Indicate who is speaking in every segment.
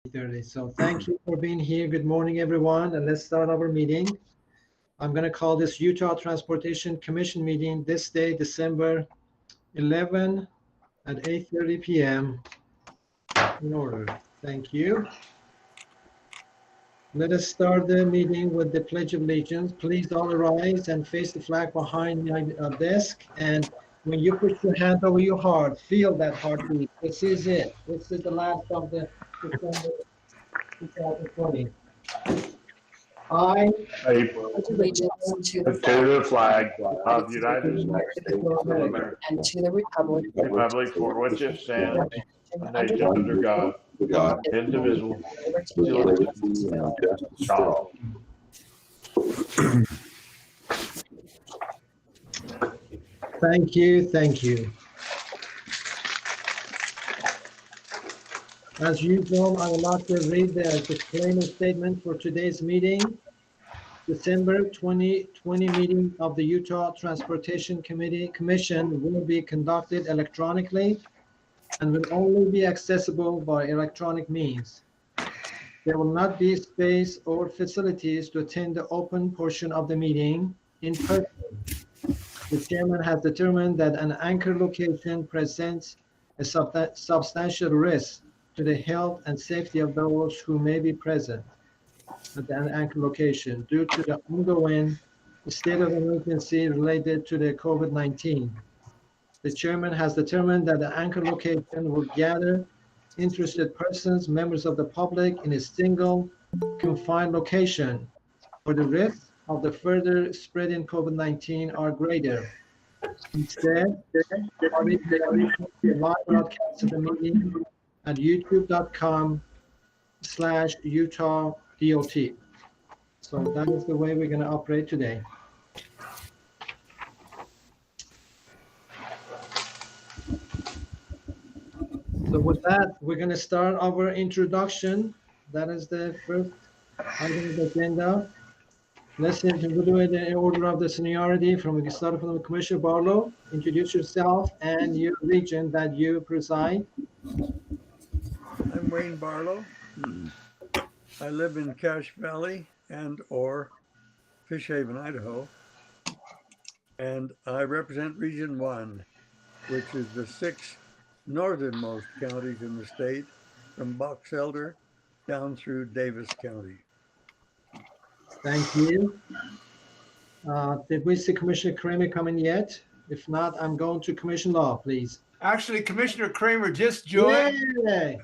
Speaker 1: 8:30. So thank you for being here. Good morning, everyone, and let's start our meeting. I'm going to call this Utah Transportation Commission meeting this day, December 11 at 8:30 p.m. in order. Thank you. Let us start the meeting with the Pledge of Allegiance. Please all rise and face the flag behind my desk. And when you put your hand over your heart, feel that heartbeat. This is it. This is the last of the December 2020. I
Speaker 2: pledge allegiance to the flag of the United States of America
Speaker 3: and to the republic
Speaker 2: for which it stands, a nation under God, indivisible,
Speaker 3: liberty and
Speaker 2: justice for all.
Speaker 1: Thank you. Thank you. As usual, I would like to read the disclaimer statement for today's meeting. December 2020 meeting of the Utah Transportation Commission will be conducted electronically and will only be accessible by electronic means. There will not be space or facilities to attend the open portion of the meeting in person. The chairman has determined that an anchor location presents a substantial risk to the health and safety of those who may be present at the anchor location due to the ongoing state of emergency related to the COVID-19. The chairman has determined that the anchor location will gather interested persons, members of the public in a single confined location where the risks of the further spreading COVID-19 are greater. Instead, the live broadcast of the meeting at youtube.com/UtahDOT. So that is the way we're going to operate today. So with that, we're going to start our introduction. That is the first item of the agenda. Let's do it in order of the seniority. We start from Commissioner Barlow. Introduce yourself and your region that you preside.
Speaker 4: I'm Wayne Barlow. I live in Cache Valley and/or Fish Haven, Idaho, and I represent Region 1, which is the 6 northernmost counties in the state, from Box Elder down through Davis County.
Speaker 1: Thank you. Did we see Commissioner Kramer coming yet? If not, I'm going to Commission Law, please.
Speaker 5: Actually, Commissioner Kramer just joined.
Speaker 1: Yay!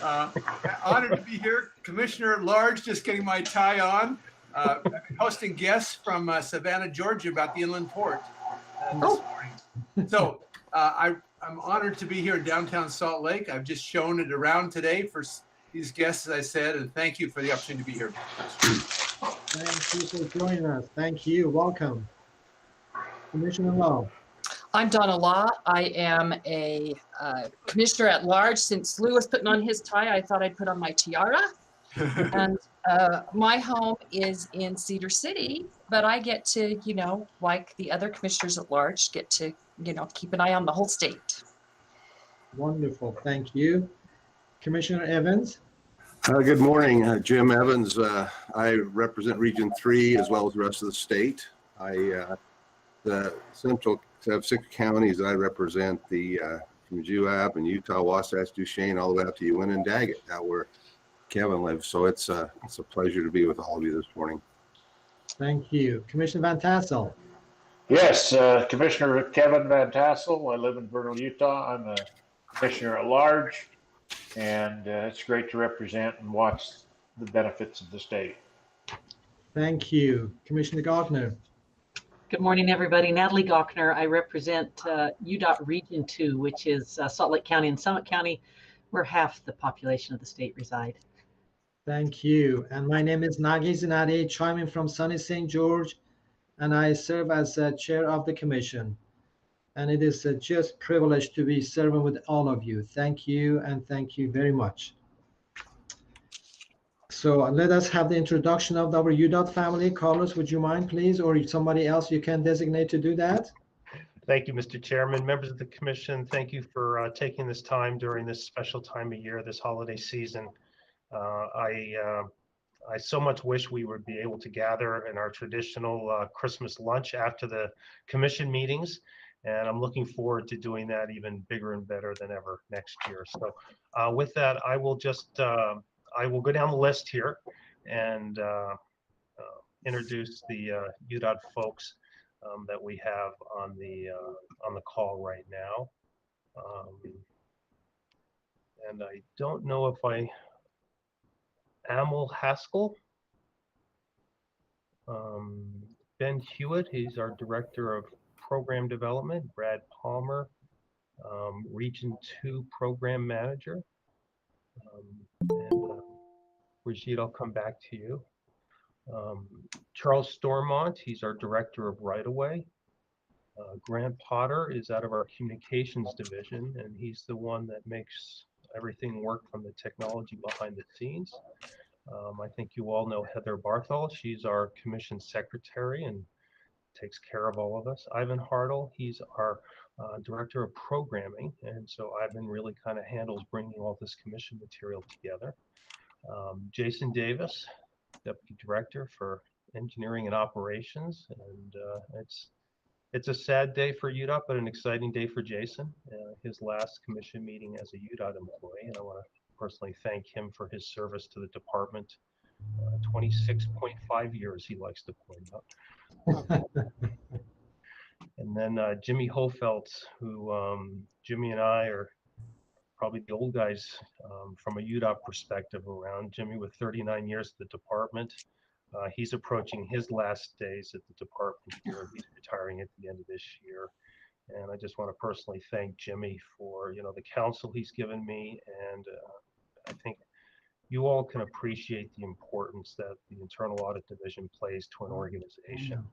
Speaker 5: Honored to be here. Commissioner at Large, just getting my tie on. Hosting guests from Savannah, Georgia about the inland port this morning. So I'm honored to be here in downtown Salt Lake. I've just shown it around today for these guests, as I said, and thank you for the opportunity to be here.
Speaker 1: Thank you for joining us. Thank you. Welcome. Commissioner Law.
Speaker 3: I'm Donna Law. I am a commissioner at large. Since Lou was putting on his tie, I thought I'd put on my tiara. And my home is in Cedar City, but I get to, like the other commissioners at large, get to, keep an eye on the whole state.
Speaker 1: Wonderful. Thank you. Commissioner Evans.
Speaker 6: Good morning, Jim Evans. I represent Region 3 as well as the rest of the state. The central have 6 counties that I represent, from Juab and Utah, Wasatch, Duchesne, all the way up to Uinta and Daggett, out where Kevin lives. So it's a pleasure to be with all of you this morning.
Speaker 1: Thank you. Commissioner Van Tassel.
Speaker 2: Yes, Commissioner Kevin Van Tassel. I live in Vernal, Utah. I'm a commissioner at large, and it's great to represent and watch the benefits of the state.
Speaker 1: Thank you. Commissioner Gochner.
Speaker 7: Good morning, everybody. Natalie Gochner. I represent UDOT Region 2, which is Salt Lake County and Summit County, where half the population of the state reside.
Speaker 1: Thank you. And my name is Nagi Zinadi, chiming from sunny St. George, and I serve as chair of the commission. And it is just a privilege to be serving with all of you. Thank you, and thank you very much. So let us have the introduction of our UDOT family. Carlos, would you mind, please, or somebody else you can designate to do that?
Speaker 8: Thank you, Mr. Chairman. Members of the Commission, thank you for taking this time during this special time of year, this holiday season. I so much wish we would be able to gather in our traditional Christmas lunch after the commission meetings. And I'm looking forward to doing that even bigger and better than ever next year. So with that, I will just, I will go down the list here and introduce the UDOT folks that we have on the call right now. And I don't know if Amal Haskell, Ben Hewitt, he's our Director of Program Development, Brad Palmer, Region 2 Program Manager, and Brigitte, I'll come back to you. Charles Stormont, he's our Director of Right-of-Way. Grant Potter is out of our Communications Division, and he's the one that makes everything work from the technology behind the scenes. I think you all know Heather Barthol. She's our Commission Secretary and takes care of all of us. Ivan Hartle, he's our Director of Programming, and so Ivan really kind of handles bringing all this commission material together. Jason Davis, Deputy Director for Engineering and Operations, and it's a sad day for UDOT, but an exciting day for Jason. His last commission meeting as a UDOT employee, and I want to personally thank him for his service to the department. 26.5 years, he likes to point out. And then Jimmy Hofeldt, who Jimmy and I are probably the old guys from a UDOT perspective around. Jimmy with 39 years at the department. He's approaching his last days at the department here. He's retiring at the end of this year. And I just want to personally thank Jimmy for, you know, the counsel he's given me. And I think you all can appreciate the importance that the Internal Audit Division plays to an organization.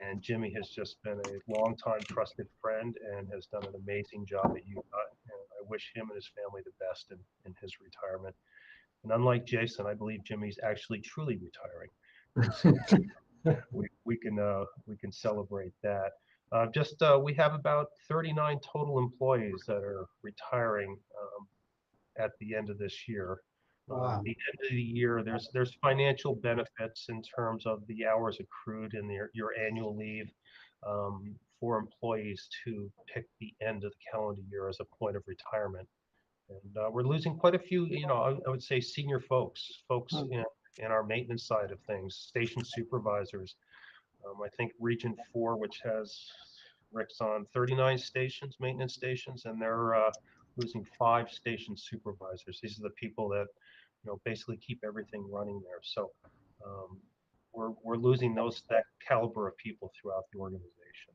Speaker 8: And Jimmy has just been a longtime trusted friend and has done an amazing job at UDOT. And I wish him and his family the best in his retirement. And unlike Jason, I believe Jimmy's actually truly retiring. So we can celebrate that. We have about 39 total employees that are retiring at the end of this year.
Speaker 1: Wow.
Speaker 8: At the end of the year, there's financial benefits in terms of the hours accrued and your annual leave for employees to pick the end of the calendar year as a point of retirement. And we're losing quite a few, you know, I would say senior folks in our maintenance side of things, station supervisors. I think Region 4, which has Rick's on 39 stations, maintenance stations, and they're losing 5 station supervisors. These are the people that, you know, basically keep everything running there. So we're losing that caliber of people throughout the organization.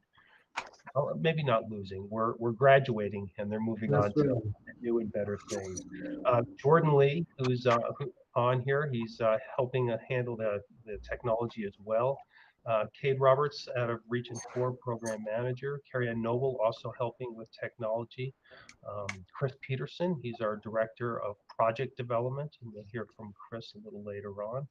Speaker 8: Maybe not losing. We're graduating, and they're moving on to new and better things. Jordan Lee, who's on here, he's helping handle the technology as well. Cade Roberts out of Region 4 Program Manager. Carrie Ann Noble also helping with technology. Chris Peterson, he's our Director of Project Development, and we'll hear from Chris a little later on.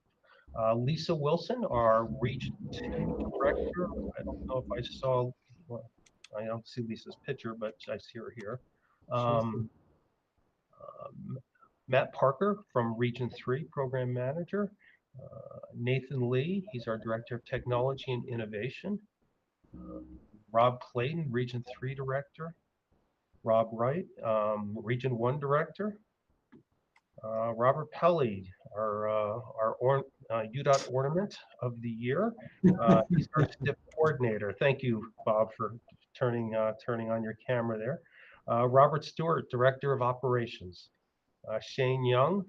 Speaker 8: Lisa Wilson, our Region 2 Director. I don't know if I saw, well, I don't see Lisa's picture, but I see her here. Matt Parker from Region 3 Program Manager. Nathan Lee, he's our Director of Technology and Innovation. Rob Clayton, Region 3 Director. Rob Wright, Region 1 Director. Robert Pelly, our UDOT Ornament of the Year. He's our STIP Coordinator. Thank you, Bob, for turning on your camera there. Robert Stewart, Director of Operations. Shane Young,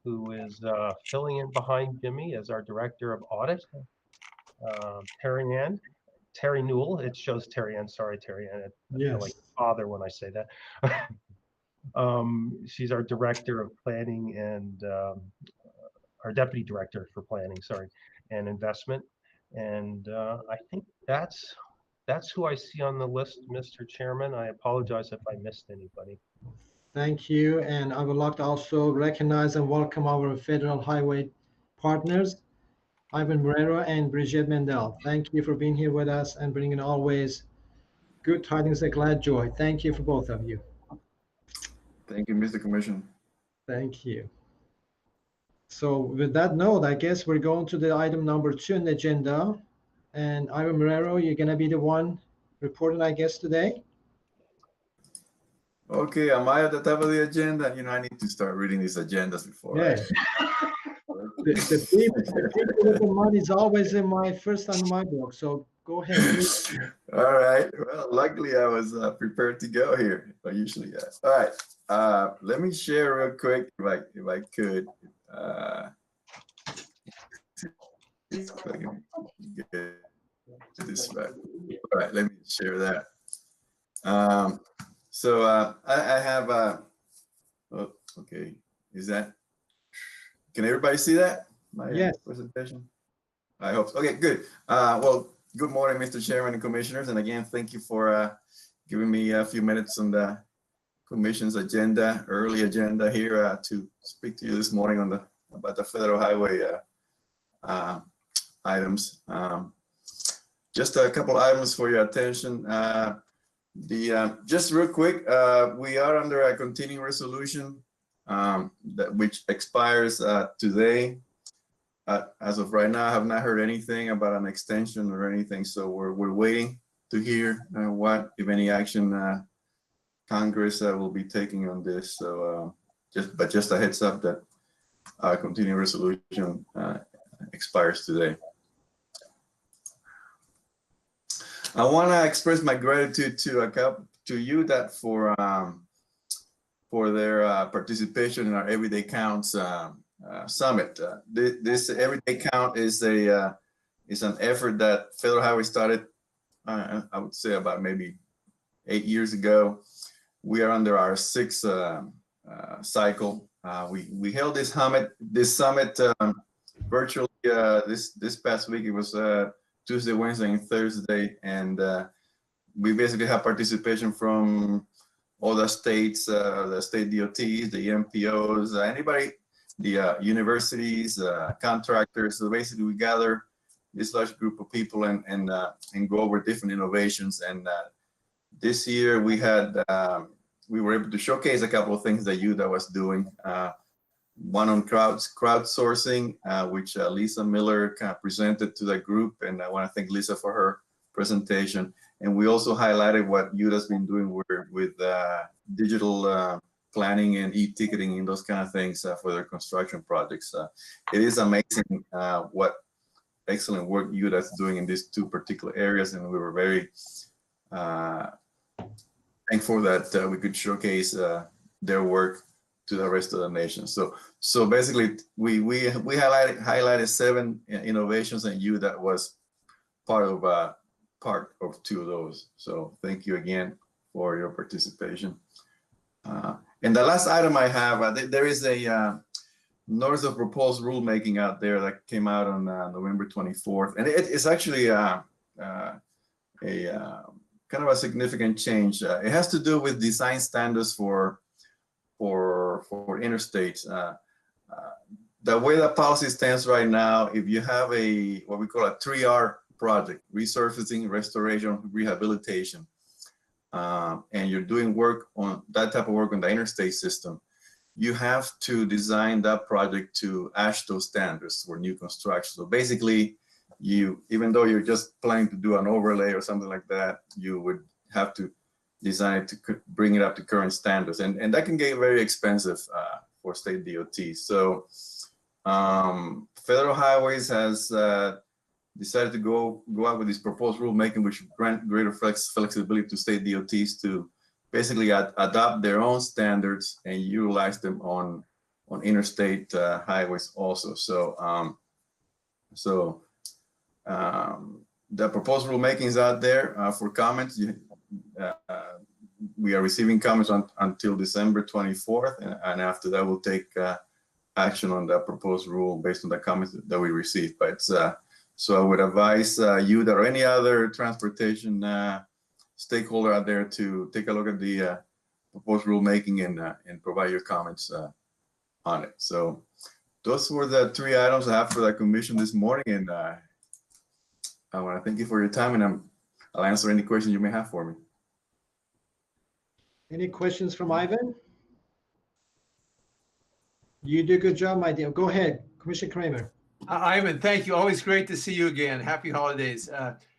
Speaker 8: who is filling in behind Jimmy as our Director of Audit. Terry Newell, it shows Terry Ann, sorry, Terry Ann. I feel like father when I say that. She's our Director of Planning and our Deputy Director for Planning, sorry, and Investment. And I think that's who I see on the list, Mr. Chairman. I apologize if I missed anybody.
Speaker 1: Thank you. And I would like to also recognize and welcome our federal highway partners, Ivan Barrero and Brigitte Mendel. Thank you for being here with us and bringing always good tidings and glad joy. Thank you for both of you.
Speaker 9: Thank you, Mr. Commission.
Speaker 1: Thank you. So with that note, I guess we're going to the item number 2 on the agenda. And Ivan Marrero, you're gonna be the one reporting, I guess, today?
Speaker 9: Okay, am I at the top of the agenda? You know, I need to start reading these agendas before.
Speaker 1: Yes. The people with the money is always in my first on my book, so go ahead.
Speaker 9: All right. Well, luckily I was prepared to go here. I usually am. All right. Let me share real quick if I could. If I can get this right. All right. Let me share that. So I have. Oh, okay. Is that? Can everybody see that? My
Speaker 1: Yes.
Speaker 9: presentation. I hope so. Okay, good. Well, good morning, Mr. Chairman and Commissioners. And again, thank you for giving me a few minutes on the Commission's agenda, early agenda here to speak to you this morning on about the federal highway items. Just a couple items for your attention. Just real quick, we are under a continuing resolution which expires today. As of right now, I have not heard anything about an extension or anything, so we're waiting to hear what, if any, action Congress will be taking on this. So just a heads up that our continuing resolution expires today. I want to express my gratitude to UDOT for their participation in our Everyday Counts summit. This Everyday Count is an effort that Federal Highway started, I would say, about maybe 8 years ago. We are under our 6th cycle. We held this summit virtually this past week. It was Tuesday, Wednesday, and Thursday, and we basically have participation from all the states, the state DOTs, the MPOs, anybody, the universities, contractors. So basically, we gather this large group of people and go over different innovations. And this year, we were able to showcase a couple of things that UDOT was doing. One on crowdsourcing, which Lisa Miller kind of presented to the group, and I want to thank Lisa for her presentation. And we also highlighted what UDOT's been doing with digital planning and e-ticketing and those kind of things for their construction projects. It is amazing what excellent work UDOT's doing in these 2 particular areas, and we were very thankful that we could showcase their work to the rest of the nation. So basically, we highlighted 7 innovations, and UDOT was part of 2 of those. So thank you again for your participation. And the last item I have, there is a notice of proposed rulemaking out there that came out on November 24th, and it's actually a kind of a significant change. It has to do with design standards for interstates. The way the policy stands right now, if you have what we call a 3R project, resurfacing, restoration, rehabilitation, and you're doing work on that type of work on the interstate system, you have to design that project to AASHTO standards for new construction. So basically, even though you're just planning to do an overlay or something like that, you would have to design it to bring it up to current standards, and that can get very expensive for state DOTs. So Federal Highways has decided to go out with this proposed rulemaking, which grant greater flexibility to state DOTs to basically adopt their own standards and utilize them on interstate highways also. So the proposed rulemaking is out there for comments. We are receiving comments until December 24th, and after that, we'll take action on the proposed rule based on the comments that we received. But so I would advise you or any other transportation stakeholder out there to take a look at the proposed rulemaking and provide your comments on it. So those were the 3 items I have for the commission this morning, and I want to thank you for your time, and I'll answer any questions you may have for me.
Speaker 1: Any questions from Ivan? You do a good job, my dear. Go ahead, Commissioner Kramer.
Speaker 5: Ivan, thank you. Always great to see you again. Happy holidays.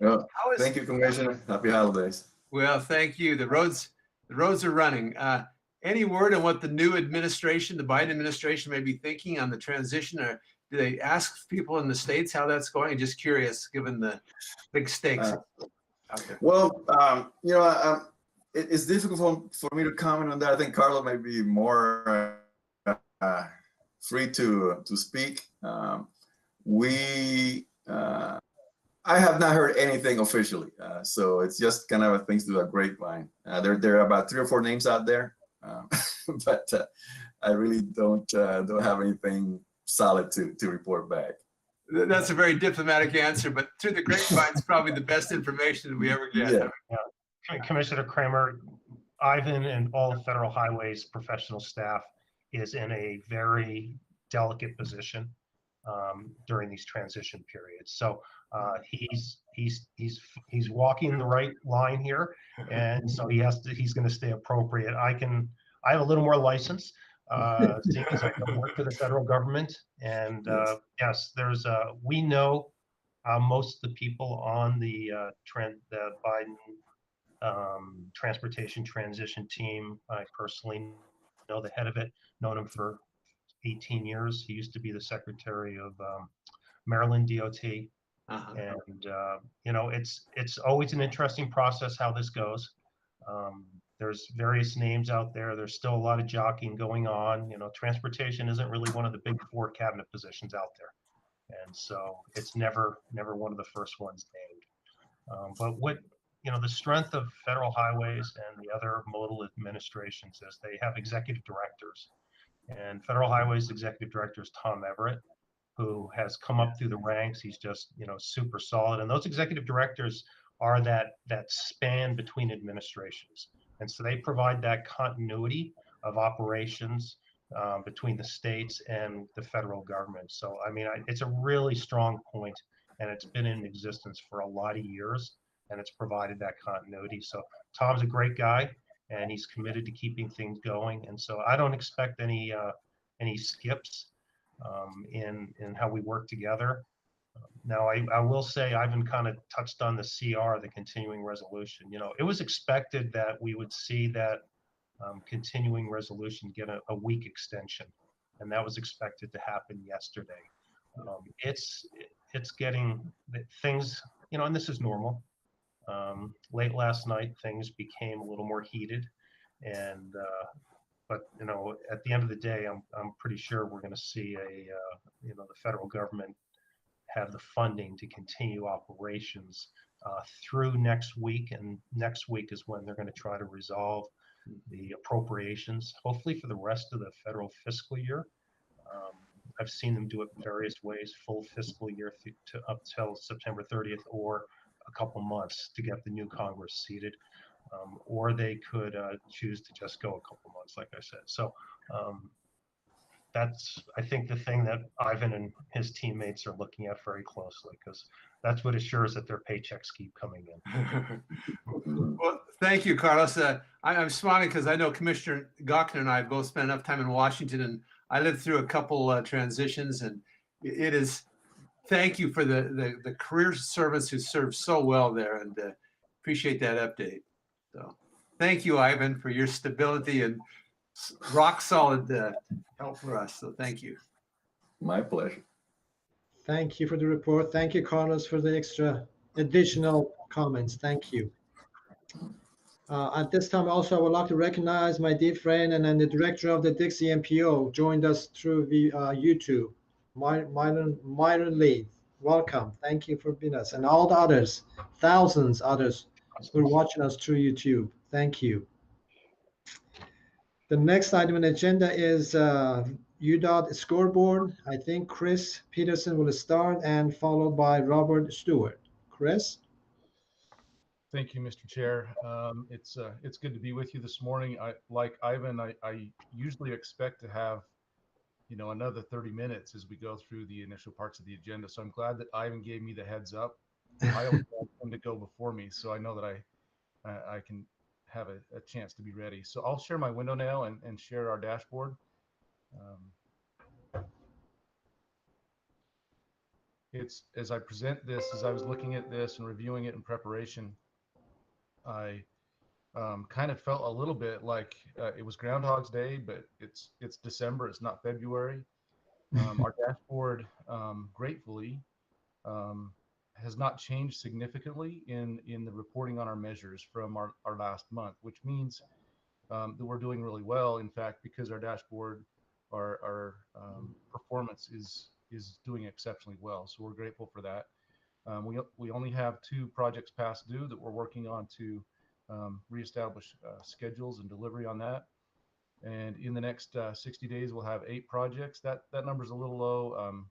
Speaker 9: Well,
Speaker 5: How is,
Speaker 9: thank you, Commissioner. Happy holidays.
Speaker 5: well, thank you. The roads are running. Any word on what the new administration, the Biden administration, may be thinking on the transition, or do they ask people in the states how that's going? Just curious, given the big stakes out there.
Speaker 9: Well, it's difficult for me to comment on that. I think Carlo may be more free to speak. I have not heard anything officially, so it's just kind of things through a grapevine. There are about 3 or 4 names out there, but I really don't have anything solid to report back.
Speaker 5: That's a very diplomatic answer, but through the grapevine is probably the best information that we ever get.
Speaker 9: Yeah.
Speaker 8: Commissioner Kramer, Ivan and all of Federal Highways professional staff is in a very delicate position during these transition periods. So he's walking the right line here, and so he's going to stay appropriate. I have a little more license, seeing as I don't work for the federal government, and yes, we know most of the people on the Biden transportation transition team. I personally know the head of it, known him for 18 years. He used to be the secretary of Maryland DOT. And it's always an interesting process how this goes. There's various names out there. There's still a lot of jockeying going on. Transportation isn't really one of the big 4 cabinet positions out there, and so it's never one of the first ones named. But what the strength of Federal Highways and the other modal administrations is they have executive directors, and Federal Highways executive director is Tom Everett, who has come up through the ranks. He's just super solid, and those executive directors are that span between administrations, and so they provide that continuity of operations between the states and the federal government. So I mean, it's a really strong point, and it's been in existence for a lot of years, and it's provided that continuity. So Tom's a great guy, and he's committed to keeping things going, and so I don't expect any skips in how we work together. Now, I will say Ivan kind of touched on the CR, the continuing resolution. It was expected that we would see that continuing resolution get a week extension, and that was expected to happen yesterday. It's getting things, and this is normal. Late last night, things became a little more heated, and but at the end of the day, I'm pretty sure we're going to see the federal government have the funding to continue operations through next week, and next week is when they're going to try to resolve the appropriations, hopefully for the rest of the federal fiscal year. I've seen them do it various ways, full fiscal year to up till September 30th, or a couple months to get the new Congress seated. Or they could choose to just go a couple months, like I said. So that's, I think, the thing that Ivan and his teammates are looking at very closely, because that's what assures that their paychecks keep coming in.
Speaker 5: Well, thank you, Carlos. I'm smiling because I know Commissioner Gochner and I both spent enough time in Washington, and I lived through a couple transitions, and it is, thank you for the career servants who served so well there, and appreciate that update. So thank you, Ivan, for your stability and rock solid help for us. So thank you.
Speaker 9: My pleasure.
Speaker 1: Thank you for the report. Thank you, Carlos, for the extra additional comments. Thank you. At this time, also, I would like to recognize my dear friend and then the director of the Dixie MPO joined us through the YouTube, Myron Lee. Welcome. Thank you for being us, and all the others, thousands others who are watching us through YouTube. Thank you. The next item on the agenda is UDOT scoreboard. I think Chris Peterson will start, and followed by Robert Stewart. Chris?
Speaker 10: Thank you, Mr. Chair. It's good to be with you this morning. Like Ivan, I usually expect to have another 30 minutes as we go through the initial parts of the agenda. So I'm glad that Ivan gave me the heads up. I always want him to go before me, so I know that I can have a chance to be ready. So I'll share my window now and share our dashboard. it's as I present this, as I was looking at this and reviewing it in preparation, I kind of felt a little bit like it was Groundhog's Day, but it's December, it's not February. Our dashboard, gratefully, um, has not changed significantly in the reporting on our measures from our last month, which means that we're doing really well. In fact, because our dashboard, our performance is doing exceptionally well. So we're grateful for that. We only have 2 projects past due that we're working on to reestablish schedules and delivery on that. And in the next 60 days, we'll have 8 projects. That number's a little low,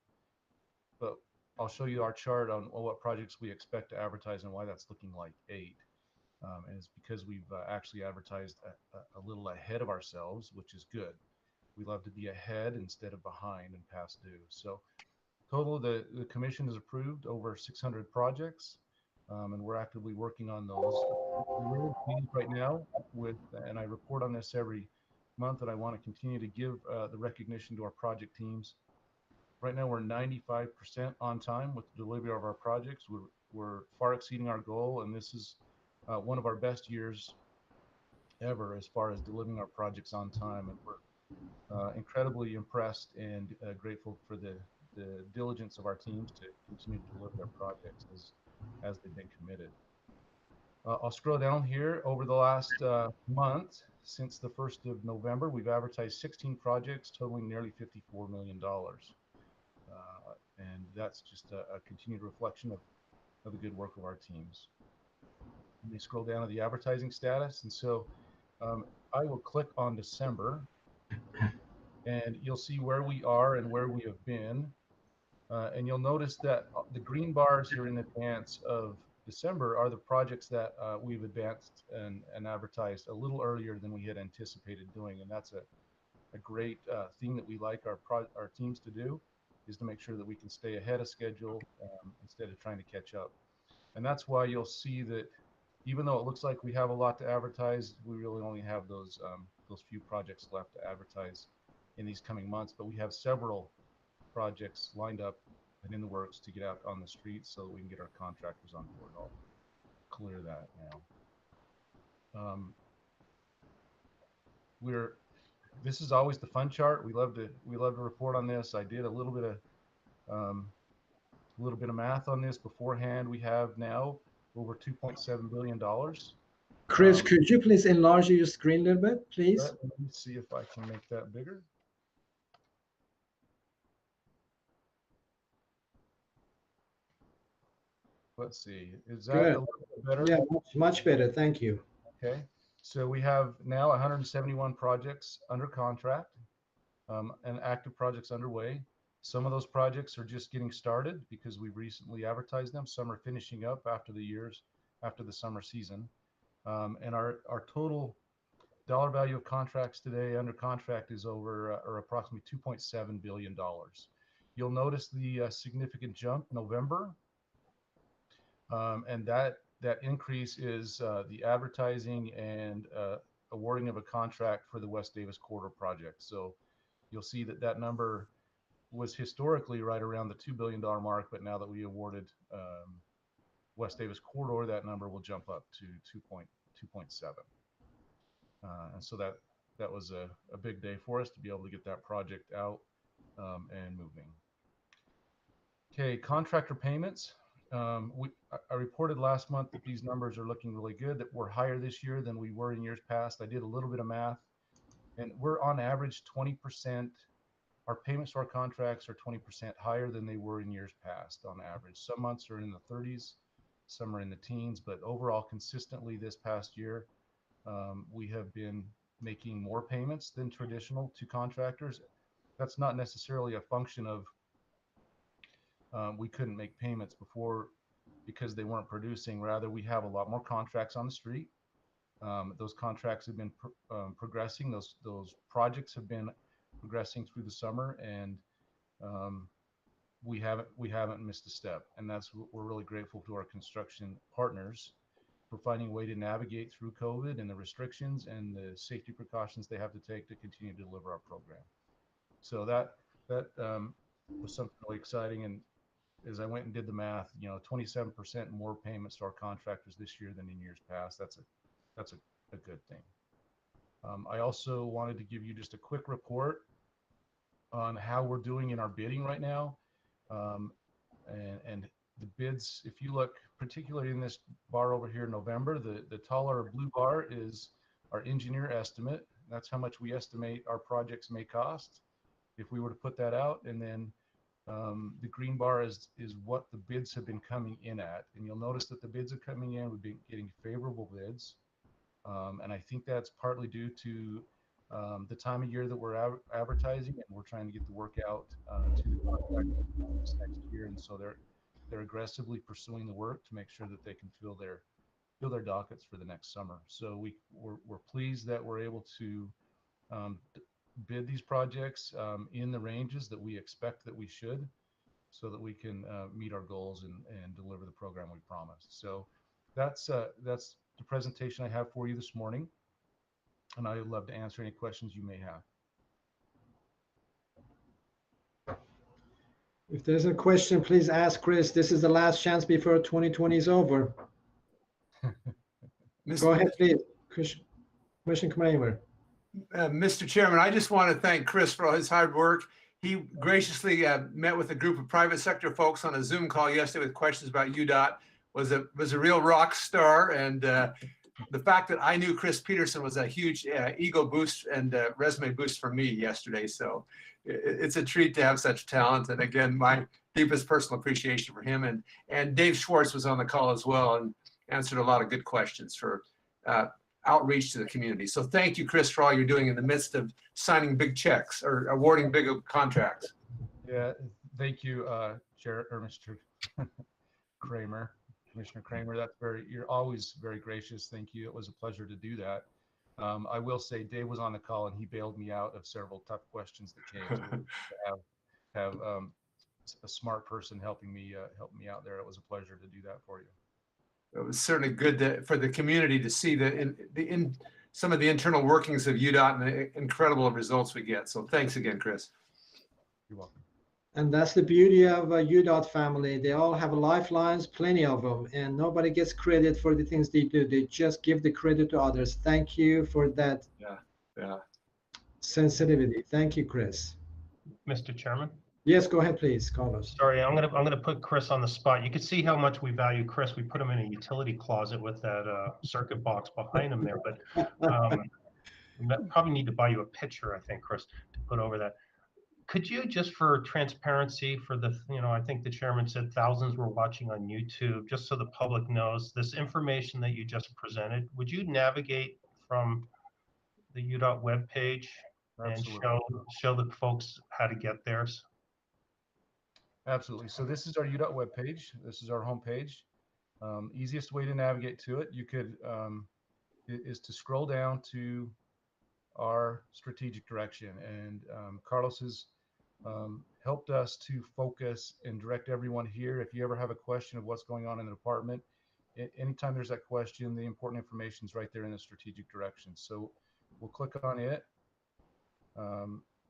Speaker 10: but I'll show you our chart on what projects we expect to advertise and why that's looking like 8. And it's because we've actually advertised a little ahead of ourselves, which is good. We love to be ahead instead of behind and past due. So total, the commission has approved over 600 projects, and we're actively working on those. We're really pleased right now with, and I report on this every month, and I want to continue to give the recognition to our project teams. Right now, we're 95% on time with the delivery of our projects. We're far exceeding our goal, and this is one of our best years ever as far as delivering our projects on time. And we're incredibly impressed and grateful for the diligence of our teams to continue to deliver their projects as they've been committed. I'll scroll down here. Over the last month, since the 1st of November, we've advertised 16 projects totaling nearly $54 million. And that's just a continued reflection of the good work of our teams. Let me scroll down to the advertising status. And so I will click on December, and you'll see where we are and where we have been. And you'll notice that the green bars here in advance of December are the projects that we've advanced and advertised a little earlier than we had anticipated doing. And that's a great thing that we like our teams to do, is to make sure that we can stay ahead of schedule instead of trying to catch up. And that's why you'll see that even though it looks like we have a lot to advertise, we really only have those few projects left to advertise in these coming months. But we have several projects lined up and in the works to get out on the street so that we can get our contractors on board. I'll clear that now. This is always the fun chart. We love to report on this. I did a little bit of math on this beforehand. We have now over $2.7 billion.
Speaker 1: Chris, could you please enlarge your screen a little bit, please?
Speaker 10: Let me see if I can make that bigger. Let's see. Is that
Speaker 1: Good.
Speaker 10: a little bit better?
Speaker 1: Yeah, much better. Thank you.
Speaker 10: Okay. So we have now 171 projects under contract and active projects underway. Some of those projects are just getting started because we've recently advertised them. Some are finishing up after the summer season. And our total dollar value of contracts today under contract is over or approximately $2.7 billion. You'll notice the significant jump in November. And that increase is the advertising and awarding of a contract for the West Davis Corridor project. So you'll see that number was historically right around the $2 billion mark, but now that we awarded West Davis Corridor, that number will jump up to 2.7. And so that was a big day for us to be able to get that project out and moving. Okay, contractor payments. I reported last month that these numbers are looking really good, that we're higher this year than we were in years past. I did a little bit of math, and we're on average 20%. Our payments to our contracts are 20% higher than they were in years past on average. Some months are in the 30s, some are in the teens, but overall, consistently this past year, we have been making more payments than traditional to contractors. That's not necessarily a function of we couldn't make payments before because they weren't producing. Rather, we have a lot more contracts on the street. Those contracts have been progressing. Those projects have been progressing through the summer, and we haven't missed a step. And that's what we're really grateful to our construction partners for finding a way to navigate through COVID and the restrictions and the safety precautions they have to take to continue to deliver our program. So that was something really exciting. And as I went and did the math, 27% more payments to our contractors this year than in years past. That's a good thing. I also wanted to give you just a quick report on how we're doing in our bidding right now. And the bids, if you look particularly in this bar over here, November, the taller blue bar is our engineer estimate. That's how much we estimate our projects may cost if we were to put that out. And then the green bar is what the bids have been coming in at. And you'll notice that the bids are coming in, we've been getting favorable bids. And I think that's partly due to the time of year that we're advertising, and we're trying to get the work out to the contractors this next year. And so they're aggressively pursuing the work to make sure that they can fill their dockets for the next summer. So we're pleased that we're able to bid these projects in the ranges that we expect that we should, so that we can meet our goals and deliver the program we promised. So that's the presentation I have for you this morning, and I'd love to answer any questions you may have.
Speaker 1: If there's a question, please ask Chris. This is the last chance before 2020 is over. Go ahead, please. Commissioner Kramer.
Speaker 5: Mr. Chairman, I just want to thank Chris for all his hard work. He graciously met with a group of private sector folks on a Zoom call yesterday with questions about UDOT. Was a real rock star, and the fact that I knew Chris Peterson was a huge ego boost and resume boost for me yesterday. So it's a treat to have such talent. And again, my deepest personal appreciation for him. And Dave Schwartz was on the call as well and answered a lot of good questions for outreach to the community. So thank you, Chris, for all you're doing in the midst of signing big checks or awarding big contracts.
Speaker 10: Yeah, thank you, Chair or Mr. Kramer. Commissioner Kramer, you're always very gracious. Thank you. It was a pleasure to do that. I will say Dave was on the call and he bailed me out of several tough questions that came. So to have a smart person helping me out there. It was a pleasure to do that for you.
Speaker 5: It was certainly good for the community to see in some of the internal workings of UDOT and the incredible results we get. So thanks again, Chris.
Speaker 10: You're welcome.
Speaker 1: And that's the beauty of a UDOT family. They all have lifelines, plenty of them, and nobody gets credit for the things they do. They just give the credit to others. Thank you for that sensitivity. Thank you, Chris.
Speaker 8: Mr. Chairman?
Speaker 1: Yes, go ahead, please, Carlos.
Speaker 8: Sorry, I'm gonna put Chris on the spot. You can see how much we value Chris. We put him in a utility closet with that circuit box behind him there, but probably need to buy you a picture, I think, Chris, to put over that. Could you, just for transparency, for the, I think the chairman said thousands were watching on YouTube, just so the public knows this information that you just presented, would you navigate from the UDOT webpage and show the folks how to get theirs?
Speaker 10: Absolutely. So this is our UDOT webpage. This is our homepage. Easiest way to navigate to it, you could is to scroll down to our strategic direction, and Carlos has helped us to focus and direct everyone here. If you ever have a question of what's going on in the department, anytime there's that question, the important information is right there in the strategic direction. So we'll click on it,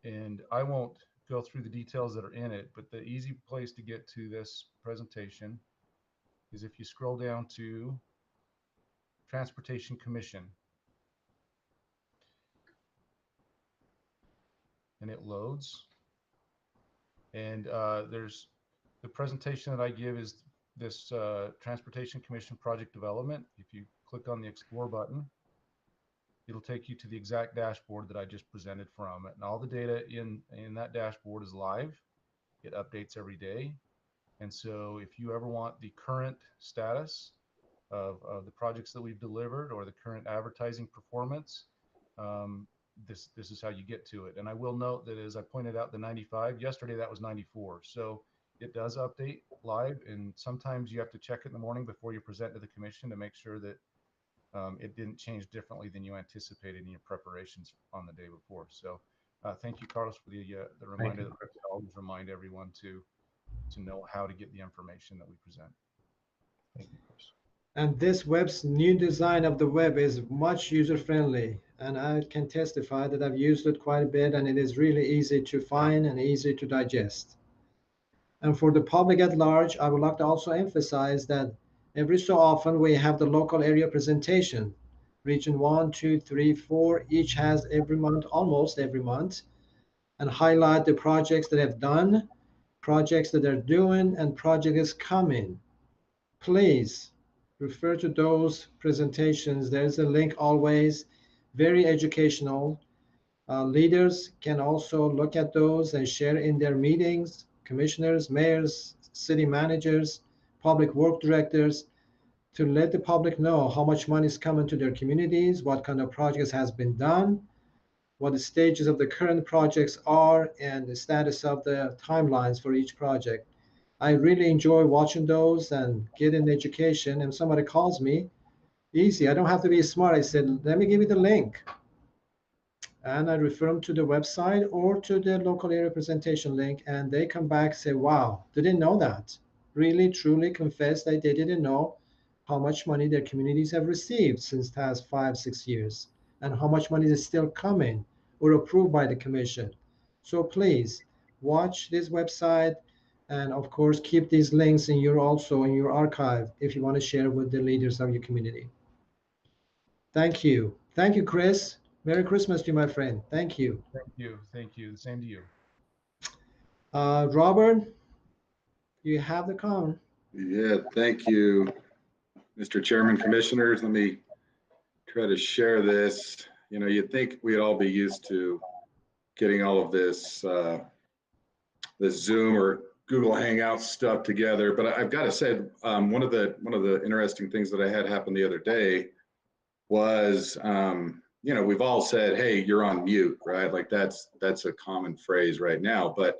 Speaker 10: and I won't go through the details that are in it, but the easy place to get to this presentation is if you scroll down to Transportation Commission, and it loads. And there's the presentation that I give is this Transportation Commission project development. If you click on the Explore button, it'll take you to the exact dashboard that I just presented from it. And all the data in that dashboard is live. It updates every day. And so if you ever want the current status of the projects that we've delivered or the current advertising performance, this is how you get to it. And I will note that, as I pointed out, the 95, yesterday that was 94. So it does update live, and sometimes you have to check it in the morning before you present to the commission to make sure that it didn't change differently than you anticipated in your preparations on the day before. So thank you, Carlos, for the reminder that I always remind everyone to know how to get the information that we present. Thank you, Chris.
Speaker 1: And this web's new design of the web is much user-friendly, and I can testify that I've used it quite a bit, and it is really easy to find and easy to digest. And for the public at large, I would like to also emphasize that every so often we have the local area presentation. Region 1, 2, 3, 4, each has every month, almost every month, and highlight the projects that have done, projects that they're doing, and projects coming. Please refer to those presentations. There's a link always, very educational. Leaders can also look at those and share in their meetings. Commissioners, mayors, city managers, public work directors, to let the public know how much money is coming to their communities, what kind of projects has been done, what the stages of the current projects are, and the status of the timelines for each project. I really enjoy watching those and getting education. And somebody calls me, easy, I don't have to be smart. I said, let me give you the link. And I refer them to the website or to the local area presentation link, and they come back and say, wow, didn't know that. Really, truly confess that they didn't know how much money their communities have received since the past 5-6 years, and how much money is still coming or approved by the commission. So please watch this website, and of course, keep these links in your archive if you want to share with the leaders of your community. Thank you. Thank you, Chris. Merry Christmas to you, my friend. Thank you.
Speaker 10: Thank you. Thank you. Same to you.
Speaker 1: Robert, you have the con.
Speaker 11: Yeah, thank you, Mr. Chairman, Commissioners. Let me try to share this. You know, you'd think we'd all be used to getting all of this, this Zoom or Google Hangouts stuff together, but I've got to say, one of the interesting things that I had happen the other day was, you know, we've all said, hey, you're on mute, right? Like that's a common phrase right now. But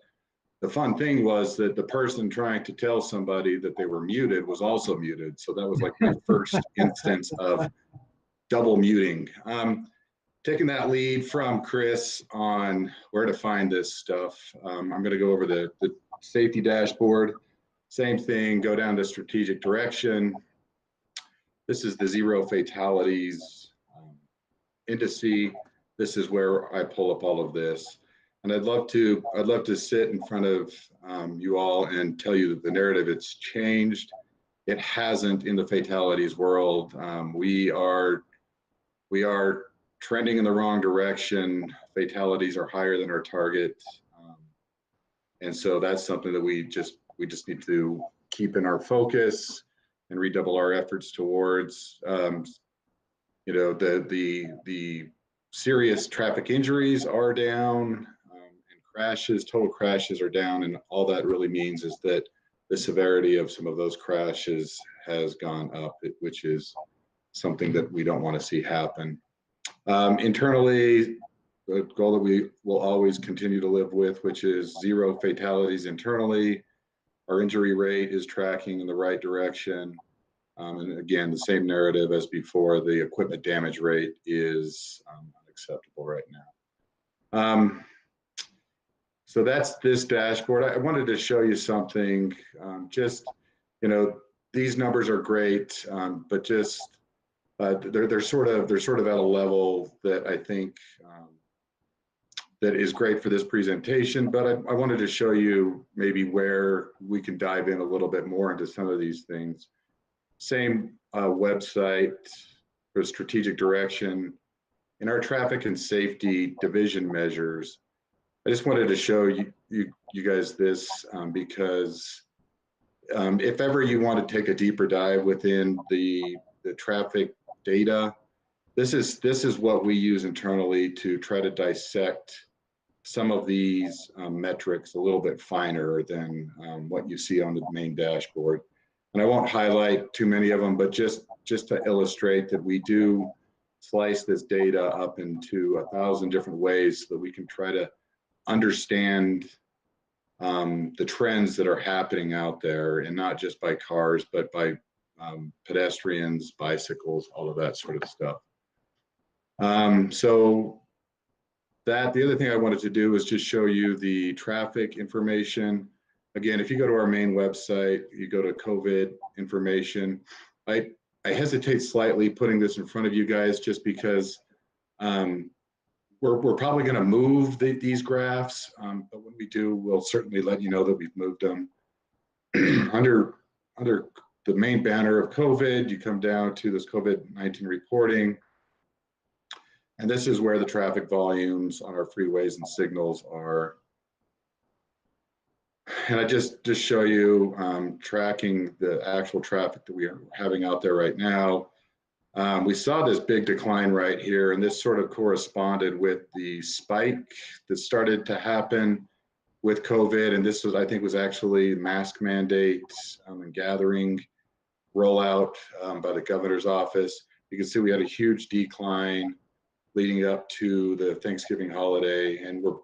Speaker 11: the fun thing was that the person trying to tell somebody that they were muted was also muted. So that was like my first instance of double muting. Taking that lead from Chris on where to find this stuff, I'm going to go over the safety dashboard. Same thing, go down to strategic direction. This is the zero fatalities indice. This is where I pull up all of this, and I'd love to sit in front of you all and tell you that the narrative, it's changed. It hasn't in the fatalities world. We are trending in the wrong direction. Fatalities are higher than our target, and so that's something that we just need to keep in our focus and redouble our efforts towards. You know, the serious traffic injuries are down, and crashes, total crashes are down, and all that really means is that the severity of some of those crashes has gone up, which is something that we don't want to see happen. Internally, the goal that we will always continue to live with, which is zero fatalities internally. Our injury rate is tracking in the right direction. And again, the same narrative as before, the equipment damage rate is unacceptable right now. So that's this dashboard. I wanted to show you something. Just, you know, these numbers are great, but just they're sort of at a level that I think that is great for this presentation. But I wanted to show you maybe where we can dive in a little bit more into some of these things. Same website for strategic direction. In our traffic and safety division measures, I just wanted to show you guys this because if ever you want to take a deeper dive within the traffic data, this is what we use internally to try to dissect some of these metrics a little bit finer than what you see on the main dashboard. And I won't highlight too many of them, but just to illustrate that we do slice this data up into 1,000 different ways so that we can try to understand the trends that are happening out there, and not just by cars, but by pedestrians, bicycles, all of that sort of stuff. So the other thing I wanted to do was just show you the traffic information. Again, if you go to our main website, you go to COVID information. I hesitate slightly putting this in front of you guys just because we're probably going to move these graphs, but when we do, we'll certainly let you know that we've moved them. under the main banner of COVID, you come down to this COVID-19 reporting. And this is where the traffic volumes on our freeways and signals are. And I just show you tracking the actual traffic that we are having out there right now. We saw this big decline right here, and this sort of corresponded with the spike that started to happen with COVID. And this was, I think, was actually mask mandates and gathering rollout by the governor's office. You can see we had a huge decline leading up to the Thanksgiving holiday, and we're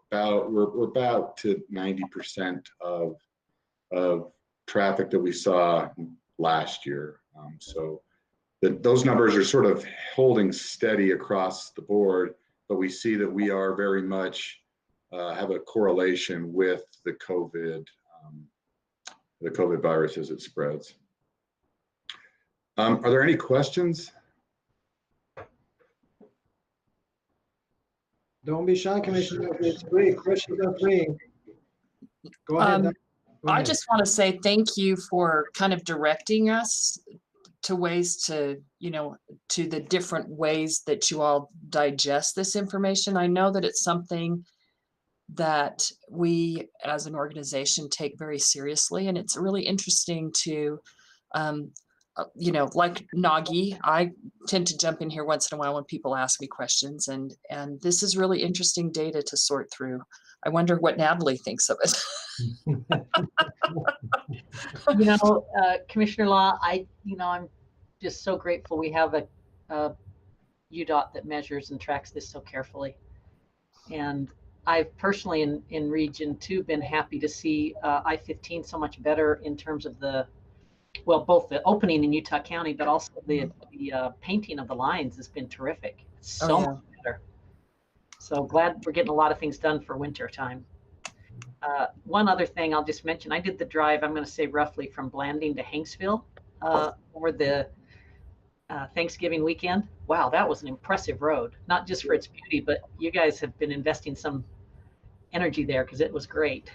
Speaker 11: about to 90% of traffic that we saw last year. So those numbers are sort of holding steady across the board, but we see that we are very much have a correlation with the COVID virus as it spreads. Are there any questions?
Speaker 1: Don't be shy, Commissioner. It's free. Questions are free. Go ahead. Go
Speaker 3: I
Speaker 1: ahead.
Speaker 3: just want to say thank you for kind of directing us to ways to, to the different ways that you all digest this information. I know that it's something that we as an organization take very seriously, and it's really interesting to, like Nagi, I tend to jump in here once in a while when people ask me questions, and this is really interesting data to sort through. I wonder what Natalie thinks of it.
Speaker 7: Commissioner Law, I'm just so grateful we have a UDOT that measures and tracks this so carefully. And I've personally in Region 2 been happy to see I-15 so much better in terms of both the opening in Utah County, but also the painting of the lines has been terrific. It's so much better. So glad we're getting a lot of things done for winter time. One other thing I'll just mention, I did the drive, I'm going to say roughly from Blanding to Hanksville over the Thanksgiving weekend. Wow, that was an impressive road, not just for its beauty, but you guys have been investing some energy there because it was great.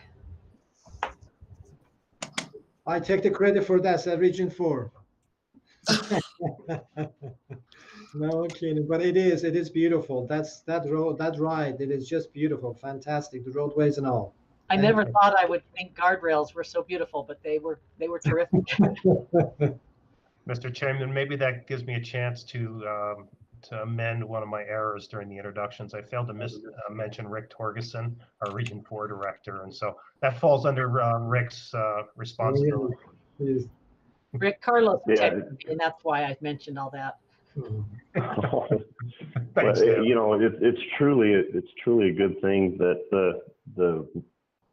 Speaker 1: I take the credit for that at Region 4. No kidding, but it is beautiful. That road, that ride, it is just beautiful, fantastic, the roadways and all.
Speaker 7: I never thought I would think guardrails were so beautiful, but they were terrific.
Speaker 8: Mr. Chairman, maybe that gives me a chance to amend one of my errors during the introductions. I failed to mention Rick Torgerson, our Region 4 director, and so that falls under Rick's responsibility.
Speaker 1: Yes.
Speaker 7: Rick Carlos, and that's why I mentioned all that.
Speaker 8: Thanks,
Speaker 12: it's truly a good thing that the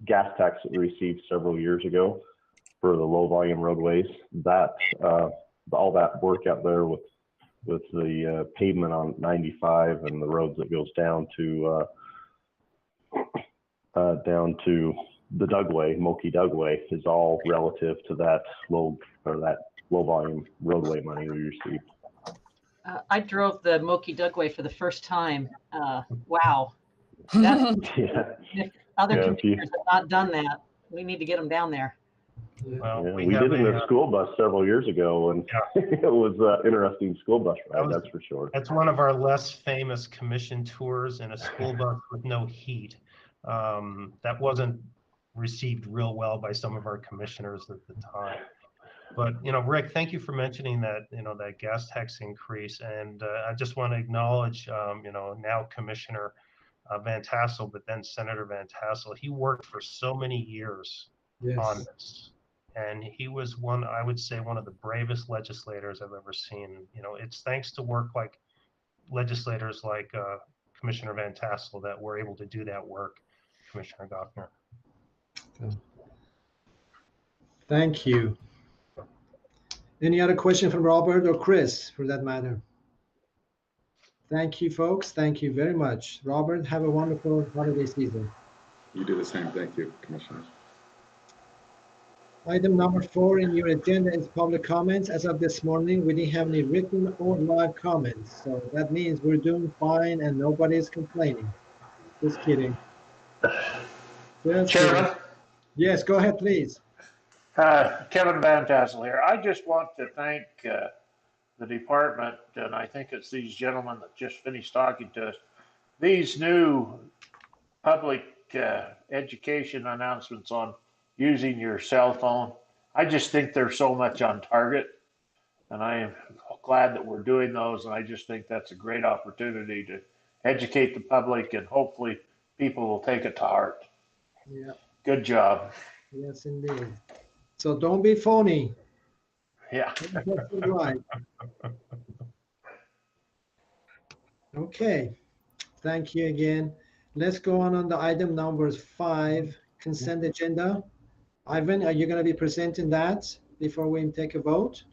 Speaker 12: gas tax that we received several years ago for the low volume roadways, that all that work out there with the pavement on 95 and the roads that goes down to the Dugway, Moki Dugway, is all relative to that low volume roadway money we received.
Speaker 7: I drove the Moki Dugway for the first time. Wow. If other commissioners have not done that, we need to get them down there.
Speaker 8: Well,
Speaker 12: we did it in a school bus several years ago, and it was an interesting school bus ride, that's for sure.
Speaker 8: That's one of our less famous commission tours in a school bus with no heat. That wasn't received real well by some of our commissioners at the time. But, Rick, thank you for mentioning that, that gas tax increase. And I just want to acknowledge, now Commissioner Van Tassel, but then Senator Van Tassel. He worked for so many years on this. And he was I would say, one of the bravest legislators I've ever seen. It's thanks to work like legislators like Commissioner Van Tassel that we're able to do that work, Commissioner Gochner.
Speaker 1: Thank you. Any other question from Robert or Chris, for that matter? Thank you, folks. Thank you very much. Robert, have a wonderful holiday season.
Speaker 11: You do the same. Thank you, Commissioners.
Speaker 1: Item number 4 in your agenda is public comments. As of this morning, we didn't have any written or live comments. So that means we're doing fine and nobody's complaining. Just kidding. Just
Speaker 2: Chairman?
Speaker 1: kidding. Yes, go ahead, please.
Speaker 2: Kevin Van Tassel here. I just want to thank the department, and I think it's these gentlemen that just finished talking to us. These new public education announcements on using your cell phone, I just think they're so much on target, and I am glad that we're doing those, and I just think that's a great opportunity to educate the public, and hopefully people will take it to heart.
Speaker 1: Yeah,
Speaker 2: Good job.
Speaker 1: yes, indeed. So don't be phony.
Speaker 2: Yeah.
Speaker 1: Right. Okay, thank you again. Let's go on the item number 5, consent agenda. Ivan, are you going to be presenting that before we take a vote?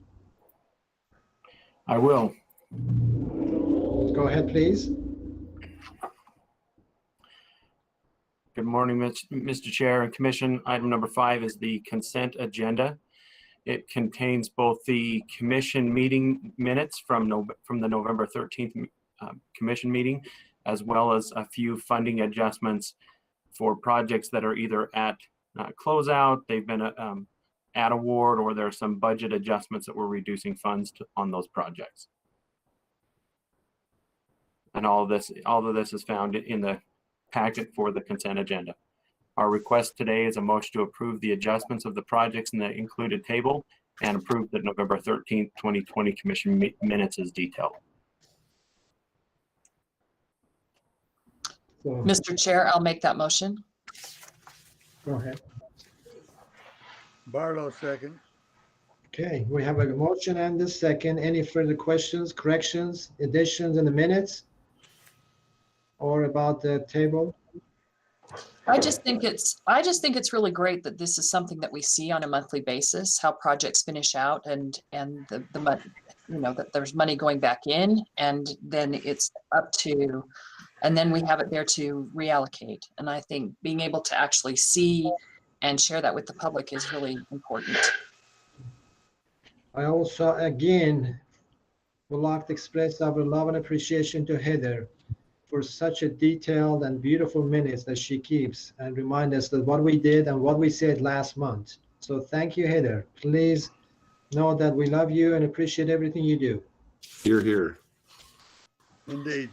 Speaker 13: I will.
Speaker 1: Go ahead, please.
Speaker 13: Good morning, Mr. Chair and Commission. Item number 5 is the consent agenda. It contains both the Commission meeting minutes from the November 13th Commission meeting, as well as a few funding adjustments for projects that are either at closeout, they've been at award, or there are some budget adjustments that we're reducing funds on those projects. And all of this is found in the packet for the consent agenda. Our request today is a motion to approve the adjustments of the projects in the included table and approve the November 13th, 2020 Commission minutes as detailed.
Speaker 1: So,
Speaker 3: Mr. Chair, I'll make that motion.
Speaker 1: go ahead.
Speaker 4: Barlow, second.
Speaker 1: Okay, we have a motion and a second. Any further questions, corrections, additions in the minutes? Or about the table?
Speaker 3: I just think it's really great that this is something that we see on a monthly basis, how projects finish out and the money, that there's money going back in, and then it's up to, and then we have it there to reallocate. And I think being able to actually see and share that with the public is really important.
Speaker 1: I also, again, would like to express our love and appreciation to Heather for such a detailed and beautiful minutes that she keeps and remind us that what we did and what we said last month. So thank you, Heather. Please know that we love you and appreciate everything you do.
Speaker 6: Here, here.
Speaker 4: Indeed.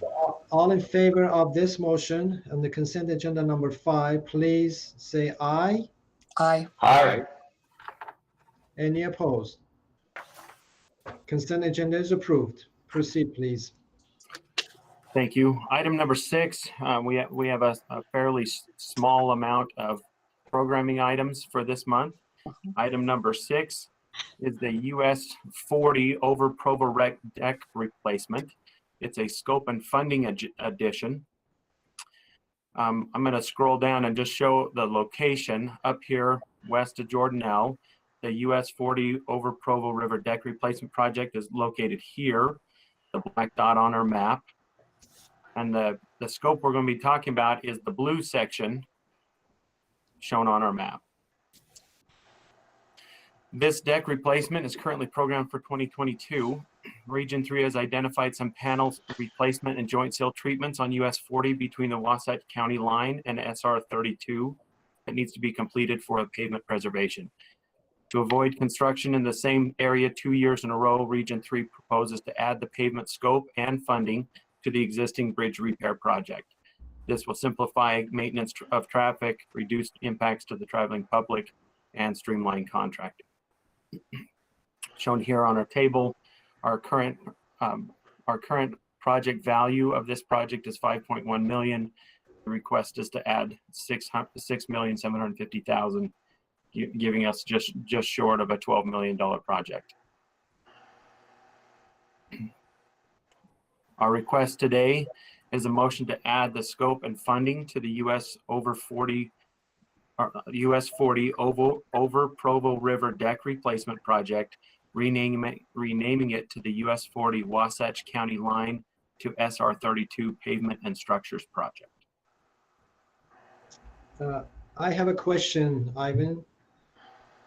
Speaker 1: All in favor of this motion on the consent agenda number 5, please say aye.
Speaker 3: Aye.
Speaker 2: Aye.
Speaker 1: Any opposed? Consent agenda is approved. Proceed, please.
Speaker 13: Thank you. Item number 6, we have a fairly small amount of programming items for this month. Item number 6 is the US 40 over Provo Rec deck replacement. It's a scope and funding addition. I'm going to scroll down and just show the location up here west of Jordanelle. The US 40 over Provo River deck replacement project is located here, the black dot on our map. And the scope we're going to be talking about is the blue section shown on our map. This deck replacement is currently programmed for 2022. Region 3 has identified some panels replacement and joint sill treatments on US 40 between the Wasatch County line and SR 32 that needs to be completed for a pavement preservation. To avoid construction in the same area 2 years in a row, Region 3 proposes to add the pavement scope and funding to the existing bridge repair project. This will simplify maintenance of traffic, reduce impacts to the traveling public, and streamline contracting. Shown here on our table, our current project value of this project is $5.1 million. The request is to add $6,750,000, giving us just short of a $12 million project. Our request today is a motion to add the scope and funding to the US 40 over Provo River deck replacement project, renaming it to the US 40 Wasatch County line to SR 32 pavement and structures project.
Speaker 1: I have a question, Ivan.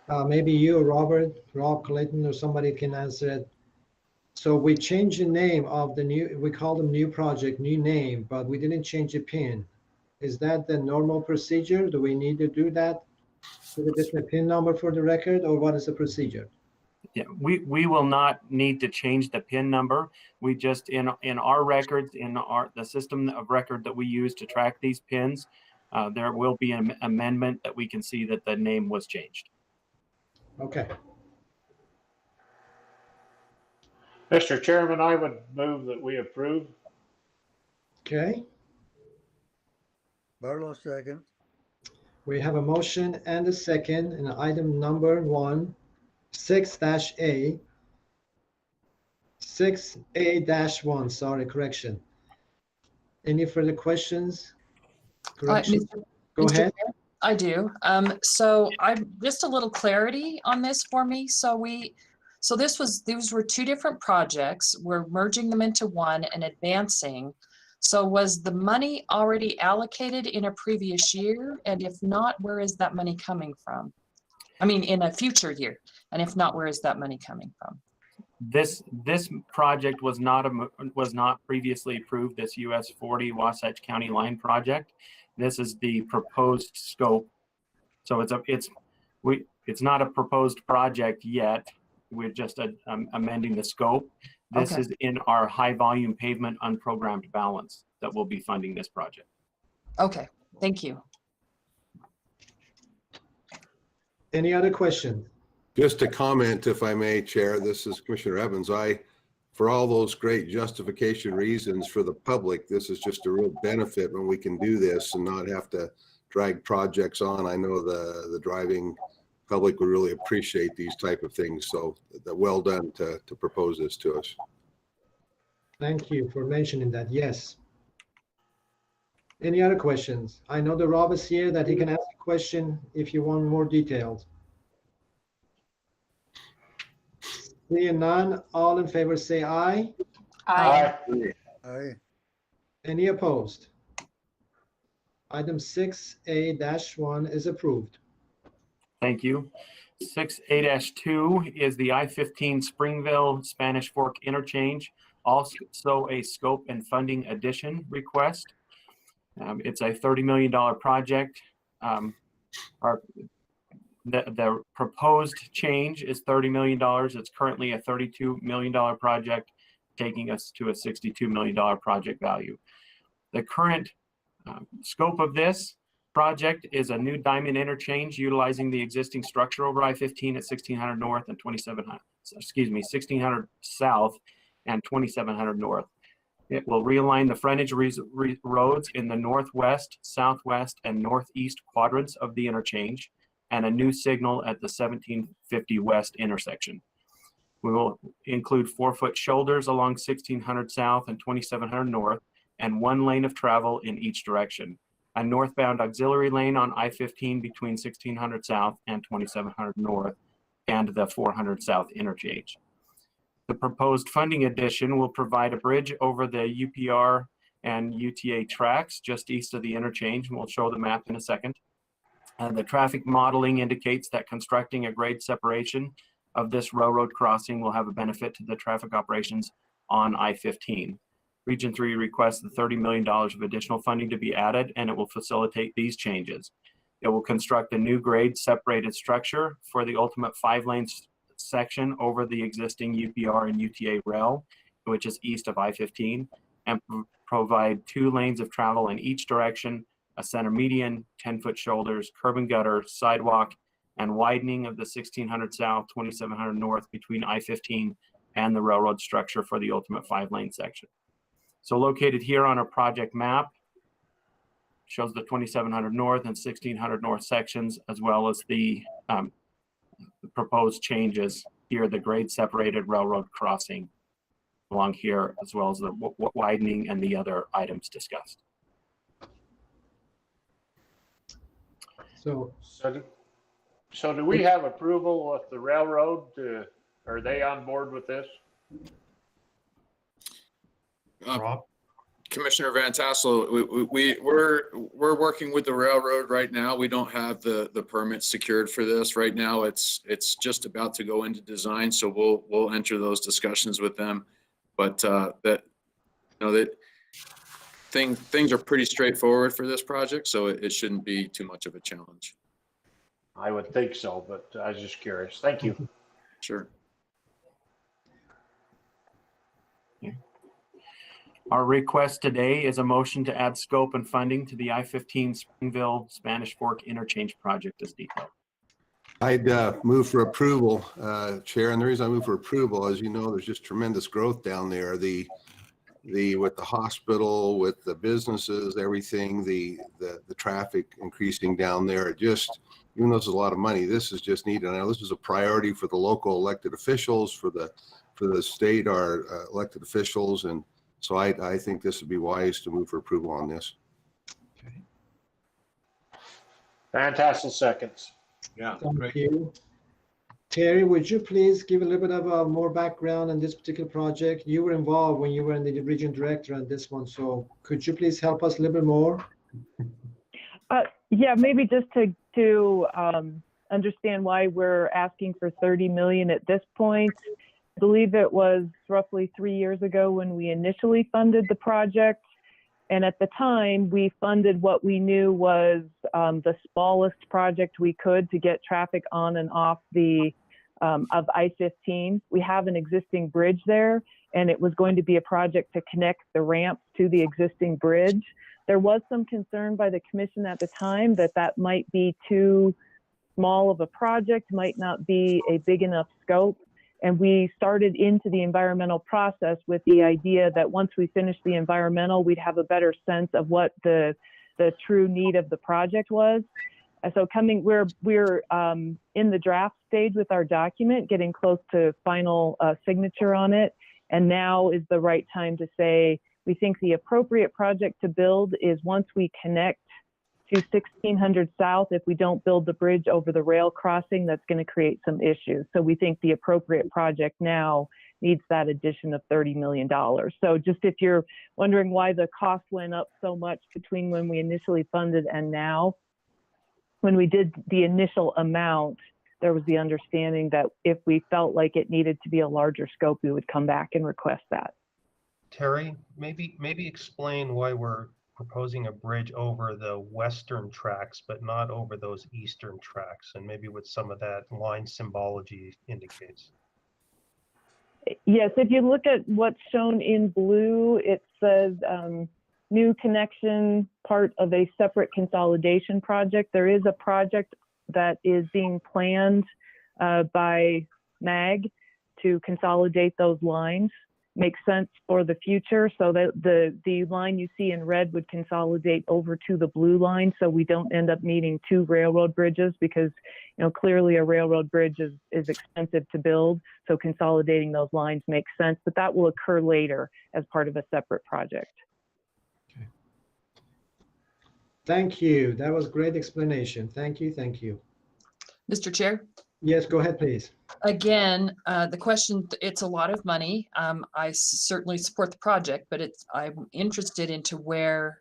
Speaker 1: Maybe you, Robert, Rob Clayton, or somebody can answer it. So we changed the name of the new, we call them new project, new name, but we didn't change the PIN. Is that the normal procedure? Do we need to do that? Should it just a PIN number for the record, or what is the procedure?
Speaker 13: Yeah, we will not need to change the PIN number. We just, in our records, the system of record that we use to track these PINs, there will be an amendment that we can see that the name was changed.
Speaker 1: Okay,
Speaker 2: Mr. Chairman, I would move that we approve.
Speaker 1: okay.
Speaker 4: Barlow, second.
Speaker 1: We have a motion and a second in item number 6-A. 6A-1, sorry, correction. Any further questions? Correction? Go
Speaker 3: Mr.
Speaker 1: ahead.
Speaker 3: Chair, I do. So I'm just a little clarity on this for me. So these were two different projects. We're merging them into one and advancing. So was the money already allocated in a previous year? And if not, where is that money coming from? I mean, in a future year. And if not, where is that money coming from?
Speaker 13: This project was not previously approved, this US 40 Wasatch County Line project. This is the proposed scope. So it's not a proposed project yet. We're just amending the scope. This
Speaker 3: Okay.
Speaker 13: is in our high volume pavement unprogrammed balance that will be funding this project.
Speaker 3: Okay, thank you.
Speaker 1: Any other questions?
Speaker 6: Just a comment, if I may, Chair, this is Commissioner Evans. For all those great justification reasons for the public, this is just a real benefit when we can do this and not have to drag projects on. I know the driving public would really appreciate these type of things. So well done to propose this to us.
Speaker 1: Thank you for mentioning that. Yes. Any other questions? I know that Rob is here, that he can ask a question if you want more details. Seeing none, all in favor say aye.
Speaker 7: Aye.
Speaker 4: Aye.
Speaker 1: Any opposed? Item 6A-1 is approved.
Speaker 13: Thank you. 6A-2 is the I-15 Springville Spanish Fork interchange, also a scope and funding addition request. It's a $30 million project. The proposed change is $30 million. It's currently a $32 million project, taking us to a $62 million project value. The current scope of this project is a new diamond interchange utilizing the existing structure over I-15 at 1600 North and 1600 South and 2700 North. It will realign the frontage roads in the northwest, southwest, and northeast quadrants of the interchange, and a new signal at the 1750 West intersection. We will include 4-foot shoulders along 1600 South and 2700 North, and 1 lane of travel in each direction. A northbound auxiliary lane on I-15 between 1600 South and 2700 North, and the 400 South interchange. The proposed funding addition will provide a bridge over the UPR and UTA tracks just east of the interchange, and we'll show the map in a second. The traffic modeling indicates that constructing a grade separation of this railroad crossing will have a benefit to the traffic operations on I-15. Region 3 requests the $30 million of additional funding to be added, and it will facilitate these changes. It will construct a new grade separated structure for the ultimate 5-lane section over the existing UPR and UTA rail, which is east of I-15, and provide 2 lanes of travel in each direction, a center median, 10-foot shoulders, curb and gutter, sidewalk, and widening of the 1600 South, 2700 North between I-15 and the railroad structure for the ultimate 5-lane section. So located here on our project map, shows the 2700 North and 1600 North sections, as well as the proposed changes here, the grade separated railroad crossing along here, as well as the widening and the other items discussed.
Speaker 1: So
Speaker 2: So do we have approval with the railroad? Are they on board with this?
Speaker 14: Rob? Commissioner Van Tassel, we're working with the railroad right now. We don't have the permit secured for this right now. It's just about to go into design, so we'll enter those discussions with them. But things are pretty straightforward for this project, so it shouldn't be too much of a challenge.
Speaker 2: I would think so, but I was just curious. Thank you.
Speaker 14: Sure.
Speaker 13: Our request today is a motion to add scope and funding to the I-15 Springville Spanish Fork Interchange Project as detailed.
Speaker 6: I'd move for approval, Chair. And the reason I move for approval, as you know, there's just tremendous growth down there. With the hospital, with the businesses, everything, the traffic increasing down there. It just, even though it's a lot of money, this is just needed. I know this is a priority for the local elected officials, for the state, our elected officials, and so I think this would be wise to move for approval on this.
Speaker 5: Okay.
Speaker 2: Fantastic seconds.
Speaker 5: Yeah,
Speaker 1: Thank
Speaker 5: great.
Speaker 1: you. Terry, would you please give a little bit of more background on this particular project? You were involved when you were in the region director on this one, so could you please help us a little bit more?
Speaker 15: Yeah, maybe just to understand why we're asking for 30 million at this point. I believe it was roughly 3 years ago when we initially funded the project. And at the time, we funded what we knew was the smallest project we could to get traffic on and off of I-15. We have an existing bridge there, and it was going to be a project to connect the ramps to the existing bridge. There was some concern by the commission at the time that that might be too small of a project, might not be a big enough scope. And we started into the environmental process with the idea that once we finished the environmental, we'd have a better sense of what the true need of the project was. So we're in the draft stage with our document, getting close to final signature on it. And now is the right time to say, we think the appropriate project to build is once we connect to 1600 South, if we don't build the bridge over the rail crossing, that's going to create some issues. So we think the appropriate project now needs that addition of $30 million. So just if you're wondering why the cost went up so much between when we initially funded and now, when we did the initial amount, there was the understanding that if we felt like it needed to be a larger scope, we would come back and request that.
Speaker 8: Terry, maybe explain why we're proposing a bridge over the western tracks, but not over those eastern tracks, and maybe what some of that line symbology indicates.
Speaker 15: Yes, if you look at what's shown in blue, it says new connection, part of a separate consolidation project. There is a project that is being planned by MAG to consolidate those lines. Makes sense for the future, so that the line you see in red would consolidate over to the blue line, so we don't end up needing two railroad bridges, because clearly a railroad bridge is expensive to build, so consolidating those lines makes sense, but that will occur later as part of a separate project.
Speaker 5: Okay.
Speaker 1: Thank you. That was a great explanation. Thank you. Thank you.
Speaker 3: Mr. Chair?
Speaker 1: Yes, go ahead, please.
Speaker 3: Again, the question, it's a lot of money. I certainly support the project, but I'm interested into where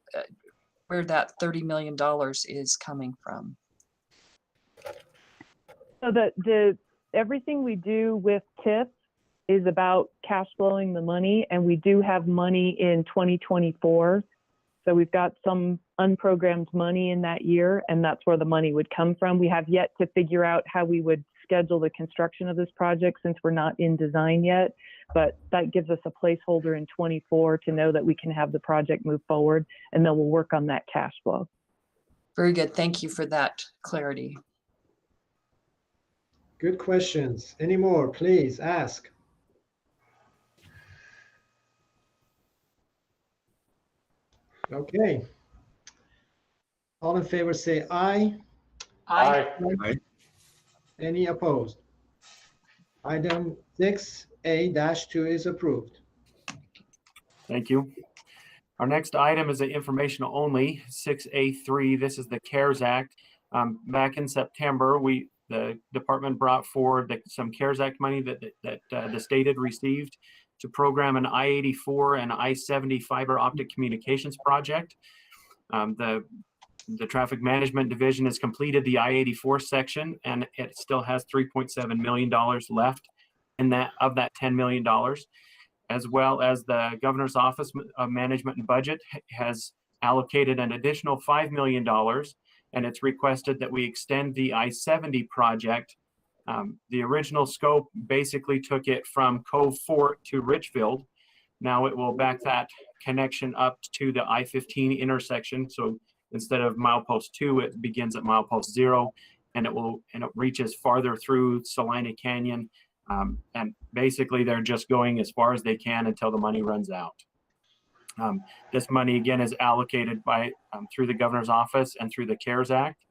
Speaker 3: that $30 million is coming from.
Speaker 15: So everything we do with TIF is about cash flowing the money, and we do have money in 2024. So we've got some unprogrammed money in that year, and that's where the money would come from. We have yet to figure out how we would schedule the construction of this project since we're not in design yet, but that gives us a placeholder in 24 to know that we can have the project move forward, and then we'll work on that cash flow.
Speaker 3: Very good. Thank you for that clarity.
Speaker 1: Good questions. Any more? Please ask. Okay. All in favor say aye.
Speaker 2: Aye.
Speaker 6: Aye.
Speaker 1: Any opposed? Item 6A-2 is approved.
Speaker 13: Thank you. Our next item is informational only, 6A3. This is the CARES Act. Back in September, the department brought forward some CARES Act money that the state had received to program an I-84 and I-70 fiber optic communications project. The Traffic Management Division has completed the I-84 section, and it still has $3.7 million left of that $10 million, as well as the Governor's Office of Management and Budget has allocated an additional $5 million and it's requested that we extend the I-70 project. The original scope basically took it from Cove Fort to Richfield. Now it will back that connection up to the I-15 intersection. So instead of milepost 2, it begins at milepost 0, and it reaches farther through Salina Canyon. And basically they're just going as far as they can until the money runs out. This money again is allocated by through the governor's office and through the CARES Act.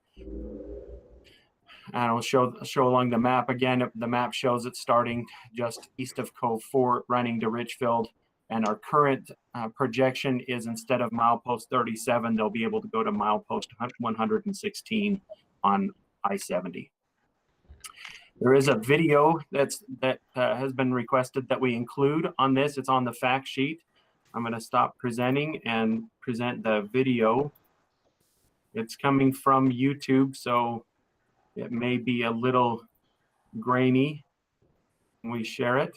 Speaker 13: And I'll show along the map again. The map shows it starting just east of Cove Fort, running to Richfield. And our current projection is instead of milepost 37, they'll be able to go to milepost 116 on I-70. There is a video that has been requested that we include on this. It's on the fact sheet. I'm going to stop presenting and present the video. It's coming from YouTube, so it may be a little grainy when we share it.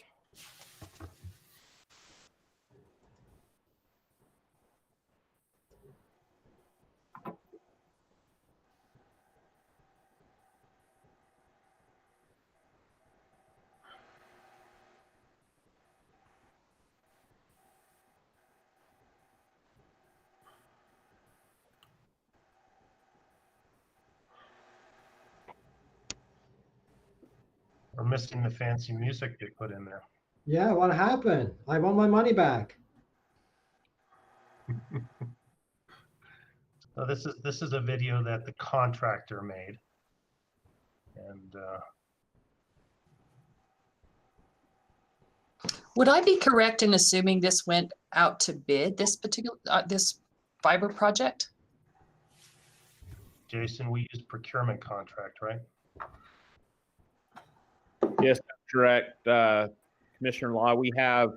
Speaker 8: We're missing the fancy music they put in there.
Speaker 1: Yeah, what happened? I want my money back.
Speaker 8: So this is a video that the contractor made, and
Speaker 3: Would I be correct in assuming this went out to bid, this particular, this fiber project?
Speaker 8: Jason, we used procurement contract, right?
Speaker 16: Yes, that's correct. Commissioner Law, we have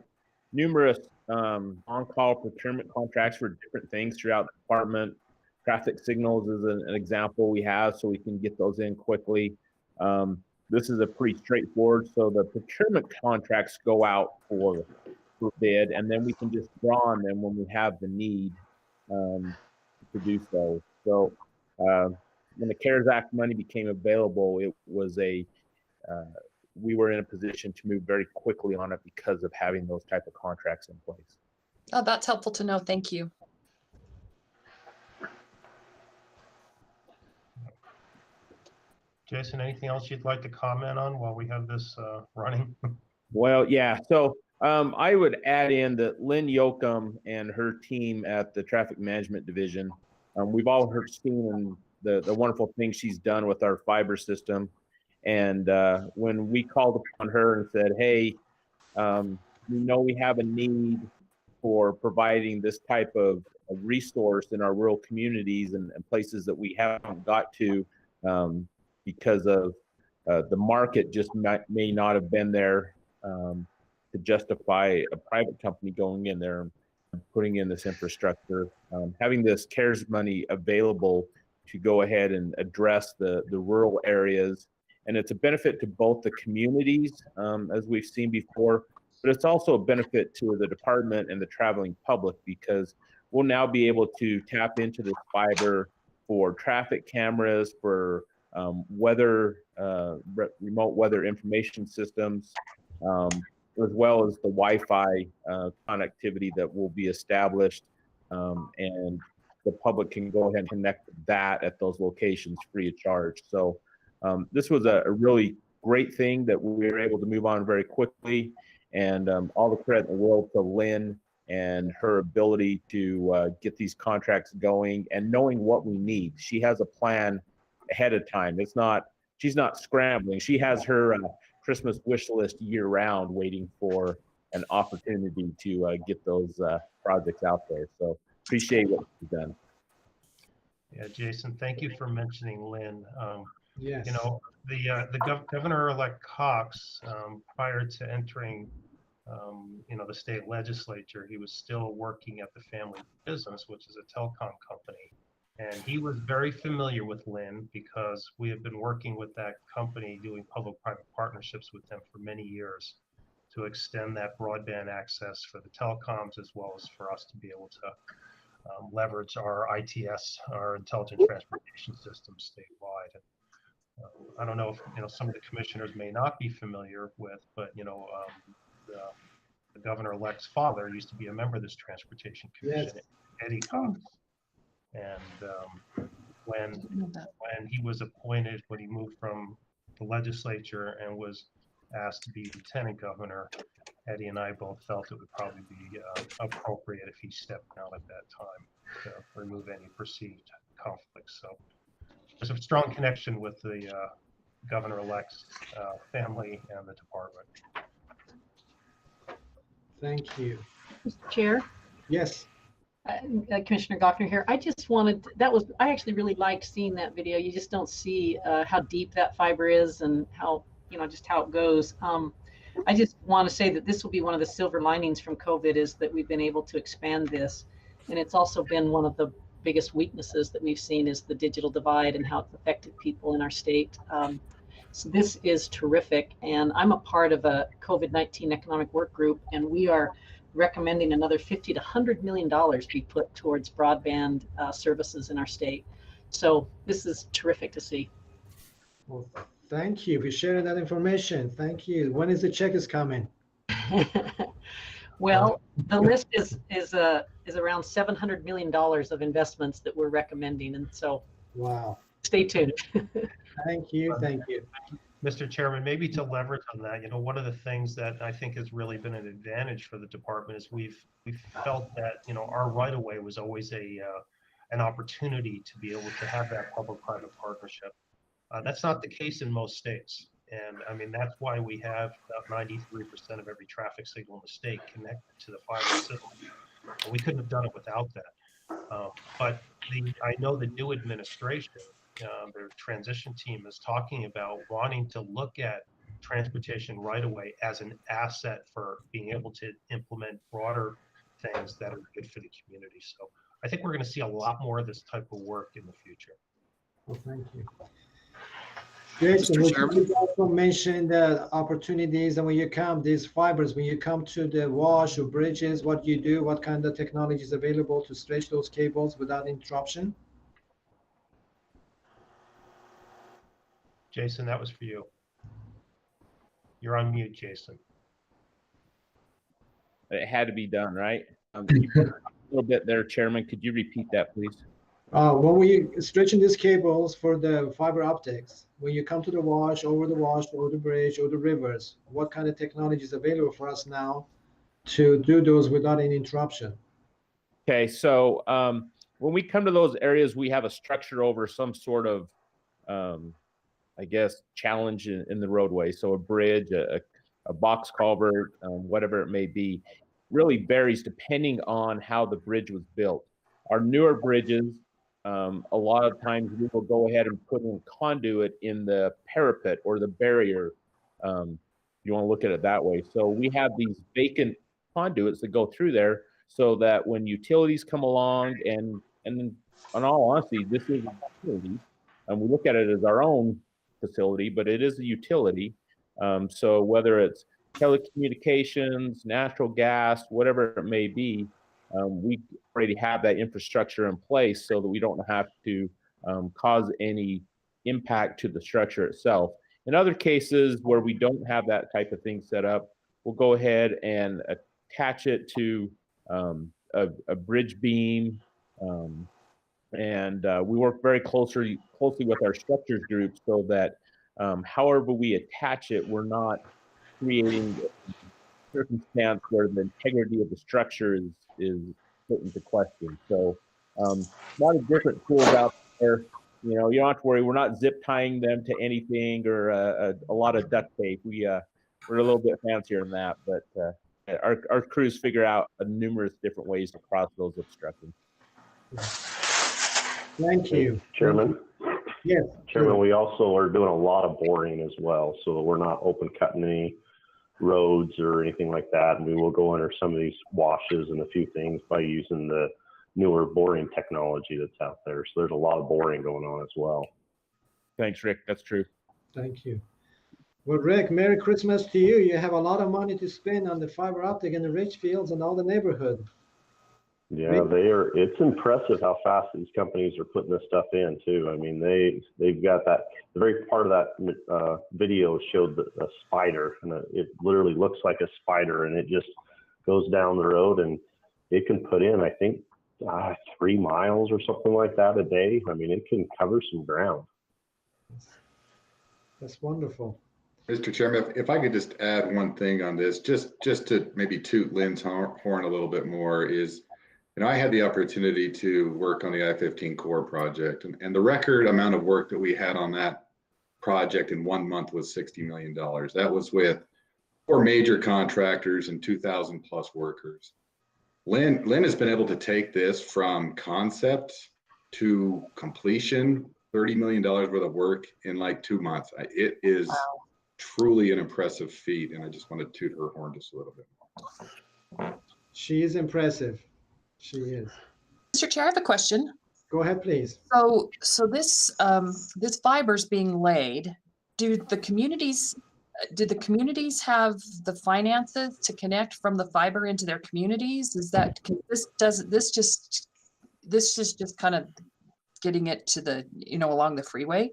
Speaker 16: numerous on-call procurement contracts for different things throughout the department. Traffic signals is an example we have, so we can get those in quickly. This is a pretty straightforward. So the procurement contracts go out for bid, and then we can just draw on them when we have the need to do so. So when the CARES Act money became available, it was we were in a position to move very quickly on it because of having those type of contracts in place.
Speaker 3: Oh, that's helpful to know. Thank you.
Speaker 8: Jason, anything else you'd like to comment on while we have this running?
Speaker 16: Well, yeah. So I would add in that Lynn Yoakum and her team at the Traffic Management Division, we've all seen the wonderful things she's done with our fiber system. And when we called upon her and said, hey, we know we have a need for providing this type of resource in our rural communities and places that we haven't got to because of the market just may not have been there to justify a private company going in there and putting in this infrastructure. Having this CARES money available to go ahead and address the rural areas. And it's a benefit to both the communities, as we've seen before, but it's also a benefit to the department and the traveling public because we'll now be able to tap into this fiber for traffic cameras, for weather, remote weather information systems, as well as the Wi-Fi connectivity that will be established, and the public can go ahead and connect that at those locations free of charge. So this was a really great thing that we were able to move on very quickly, and all the credit in the world to Lynn and her ability to get these contracts going and knowing what we need. She has a plan ahead of time. She's not scrambling. She has her Christmas wish list year round waiting for an opportunity to get those projects out there. So appreciate what she's done.
Speaker 8: Yeah, Jason, thank you for mentioning Lynn.
Speaker 1: Yes.
Speaker 8: You know, the governor-elect Cox, prior to entering, the state legislature, he was still working at the family business, which is a telecom company. And he was very familiar with Lynn because we have been working with that company doing public-private partnerships with them for many years to extend that broadband access for the telecoms as well as for us to be able leverage our ITS, our Intelligent Transportation System statewide. And, I don't know if some of the commissioners may not be familiar with, but the governor-elect's father used to be a member of this Transportation Commission,
Speaker 1: Yes.
Speaker 8: Eddie Cox. And when he was appointed, when he moved from the legislature and was asked to be lieutenant governor, Eddie and I both felt it would probably be appropriate if he stepped down at that time to remove any perceived conflicts. So there's a strong connection with the governor-elect's family and the department.
Speaker 1: Thank you.
Speaker 7: Mr. Chair,
Speaker 1: Yes.
Speaker 7: Commissioner Gochner here. I just wanted, I actually really liked seeing that video. You just don't see how deep that fiber is and how, just how it goes. I just want to say that this will be one of the silver linings from COVID, is that we've been able to expand this. And it's also been one of the biggest weaknesses that we've seen, is the digital divide and how it's affected people in our state. So this is terrific. And I'm a part of a COVID-19 economic work group, and we are recommending another $50 to $100 million be put towards broadband services in our state. So this is terrific to see.
Speaker 1: Well, thank you for sharing that information. Thank you. When is the check is coming?
Speaker 7: Well, the list is around $700 million of investments that we're recommending, and so
Speaker 1: wow,
Speaker 7: stay tuned.
Speaker 1: Thank you. Thank you.
Speaker 8: Mr. Chairman, maybe to leverage on that, one of the things that I think has really been an advantage for the department is we've felt that our right of way was always an opportunity to be able to have that public-private partnership. That's not the case in most states, and I mean that's why we have about 93% of every traffic signal in the state connected to the fiber system. And we couldn't have done it without that. But I know the new administration. Their transition team is talking about wanting to look at transportation right away as an asset for being able to implement broader things that are good for the community. So I think we're going to see a lot more of this type of work in the future.
Speaker 1: Well, thank you. Jason, you also mentioned the opportunities, and when you come, these fibers, when you come to the wash or bridges, what you do, what kind of technology is available to stretch those cables without interruption?
Speaker 8: Jason, that was for you. You're on mute, Jason.
Speaker 16: It had to be done, right? You put a little bit there, Chairman. Could you repeat that, please?
Speaker 1: When we stretching these cables for the fiber optics, when you come to the wash, over the bridge, or the rivers, what kind of technology is available for us now to do those without any interruption?
Speaker 16: Okay, so when we come to those areas, we have a structure over some sort of I guess, challenge in the roadway. So a bridge, a box culvert, whatever it may be, really varies depending on how the bridge was built. Our newer bridges, a lot of times we will go ahead and put in conduit in the parapet or the barrier. You want to look at it that way. So we have these vacant conduits that go through there so that when utilities come along, and in all honesty, this is a utility, and we look at it as our own facility, but it is a utility. So whether it's telecommunications, natural gas, whatever it may be, we already have that infrastructure in place so that we don't have to cause any impact to the structure itself. In other cases where we don't have that type of thing set up, we'll go ahead and attach it to a bridge beam, and we work very closely with our structures group so that however we attach it, we're not creating a circumstance where the integrity of the structure is put into question. So a lot of different tools out there. You don't have to worry. We're not zip tying them to anything or a lot of duct tape. We're a little bit fancier than that, but our crews figure out numerous different ways to cross those obstructions.
Speaker 1: Thank you.
Speaker 12: Chairman?
Speaker 1: Yes.
Speaker 12: Chairman, we also are doing a lot of boring as well, so that we're not open cutting any roads or anything like that. And we will go under some of these washes and a few things by using the newer boring technology that's out there. So there's a lot of boring going on as well.
Speaker 16: Thanks, Rick. That's true.
Speaker 1: Thank you. Well, Rick, Merry Christmas to you. You have a lot of money to spend on the fiber optic in the rich fields and all the neighborhood.
Speaker 12: Yeah, it's impressive how fast these companies are putting this stuff in too. I mean, they've got that, the very part of that video showed a spider, and it literally looks like a spider, and it just goes down the road, and it can put in, I think, 3 miles or something like that a day. I mean, it can cover some ground.
Speaker 1: That's wonderful.
Speaker 11: Mr. Chairman, if I could just add one thing on this, just to maybe toot Lynn's horn a little bit more is, I had the opportunity to work on the I-15 core project, and the record amount of work that we had on that project in 1 month was $60 million. That was with 4 major contractors and 2,000 plus workers. Lynn has been able to take this from concept to completion, $30 million worth of work in like 2 months. It is truly an impressive feat, and I just want to toot her horn just a little bit.
Speaker 1: She is impressive. She is.
Speaker 3: Mr. Chair, I have a question.
Speaker 1: Go ahead, please.
Speaker 3: So this this fiber's being laid. Did the communities have the finances to connect from the fiber into their communities? Is that this is just kind of getting it to the, along the freeway?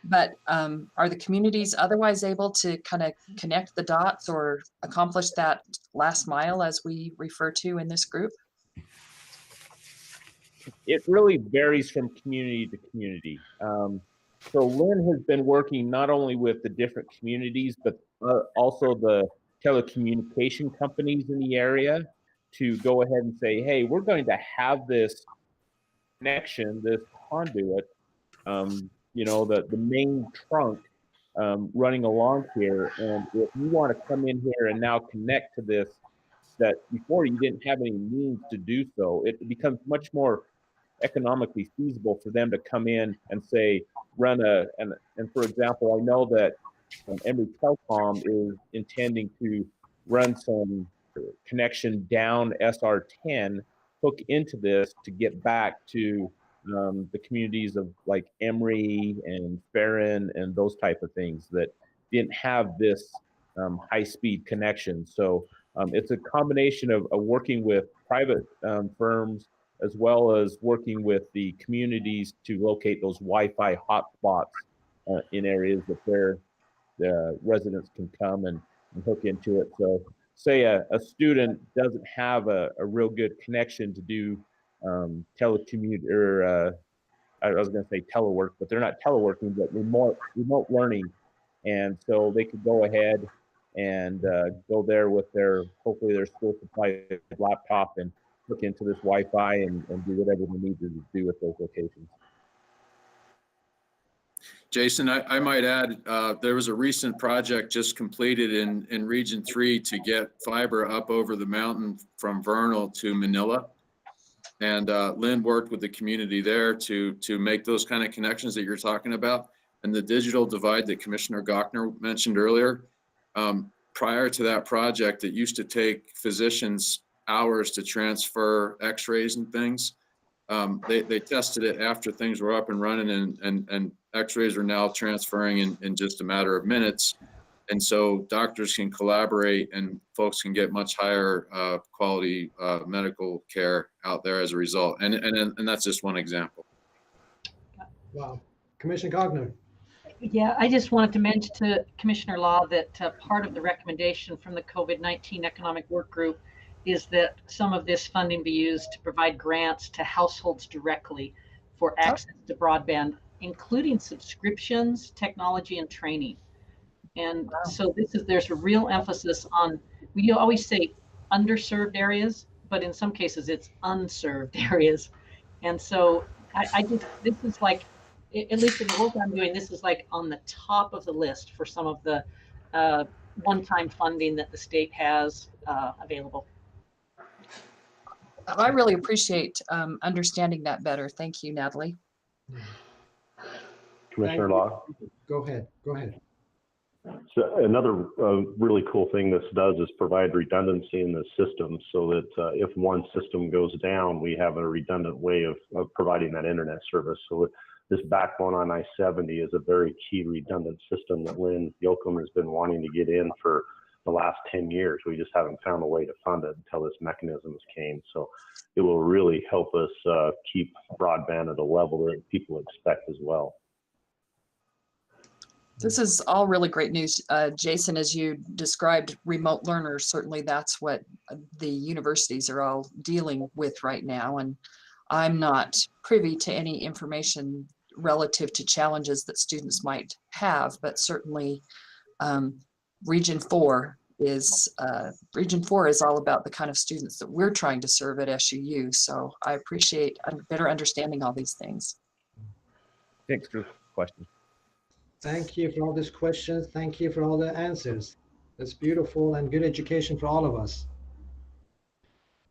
Speaker 3: But are the communities otherwise able to kind of connect the dots or accomplish that last mile, as we refer to in this group?
Speaker 16: It really varies from community to community. So Lynn has been working not only with the different communities, but also the telecommunication companies in the area to go ahead and say, hey, we're going to have this connection, this conduit, the main trunk running along here. And if you want to come in here and now connect to this, that before you didn't have any means to do so, it becomes much more economically feasible for them to come in and say, and for example, I know that Emory Telecom is intending to run some connection down SR10, hook into this to get back to the communities of like Emory and Farron and those type of things that didn't have this high-speed connection. So it's a combination of working with private firms as well as working with the communities to locate those Wi-Fi hotspots in areas that the residents can come and hook into it. So say a student doesn't have a real good connection to do telecommute, or I was going to say telework, but they're not teleworking, but remote learning. And so they could go ahead and go there with hopefully their school supply laptop and hook into this Wi-Fi and do whatever they need to do with those locations.
Speaker 14: Jason, I might add, there was a recent project just completed in Region 3 to get fiber up over the mountain from Vernal to Manila. And Lynn worked with the community there to make those kind of connections that you're talking about. And the digital divide that Commissioner Gochner mentioned earlier, prior to that project, it used to take physicians hours to transfer x-rays and things. They tested it after things were up and running, and x-rays are now transferring in just a matter of minutes. And so doctors can collaborate and folks can get much higher quality medical care out there as a result. And that's just one example.
Speaker 1: Wow. Commissioner Gochner.
Speaker 7: Yeah, I just wanted to mention to Commissioner Law that part of the recommendation from the COVID-19 Economic Work Group is that some of this funding be used to provide grants to households directly for access to broadband, including subscriptions, technology, and training. And so there's a real emphasis on, we always say underserved areas, but in some cases it's unserved areas. And so this is like, at least in the work I'm doing, this is like on the top of the list for some of the one-time funding that the state has available.
Speaker 3: I really appreciate understanding that better. Thank you, Natalie.
Speaker 12: Commissioner Law.
Speaker 1: Go ahead. Go ahead.
Speaker 12: So another really cool thing this does is provide redundancy in the system so that if one system goes down, we have a redundant way of providing that internet service. So this backbone on I-70 is a very key redundant system that Lynn Yoakum has been wanting to get in for the last 10 years. We just haven't found a way to fund it until this mechanism came. So it will really help us keep broadband at a level that people expect as well.
Speaker 3: This is all really great news. Jason, as you described remote learners, certainly that's what the universities are all dealing with right now. And I'm not privy to any information relative to challenges that students might have, but certainly Region 4 is all about the kind of students that we're trying to serve at SUU. So I appreciate better understanding all these things.
Speaker 16: Thanks for the question.
Speaker 1: Thank you for all these questions. Thank you for all the answers. That's beautiful and good education for all of us.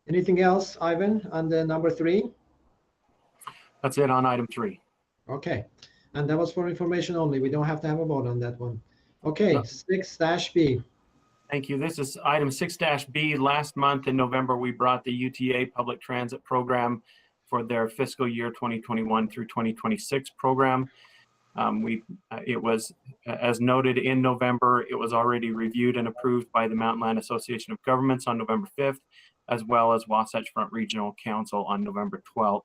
Speaker 1: Anything else, Ivan, on the number 3?
Speaker 13: That's it on item 3.
Speaker 1: Okay, and that was for information only. We don't have to have a vote on that one. Okay, 6-B.
Speaker 13: Thank you. This is item 6-B. Last month in November, we brought the UTA Public Transit Program for their fiscal year 2021 through 2026 program. It was, as noted in November, it was already reviewed and approved by the Mountain Land Association of Governments on November 5th, as well as Wasatch Front Regional Council on November 12th.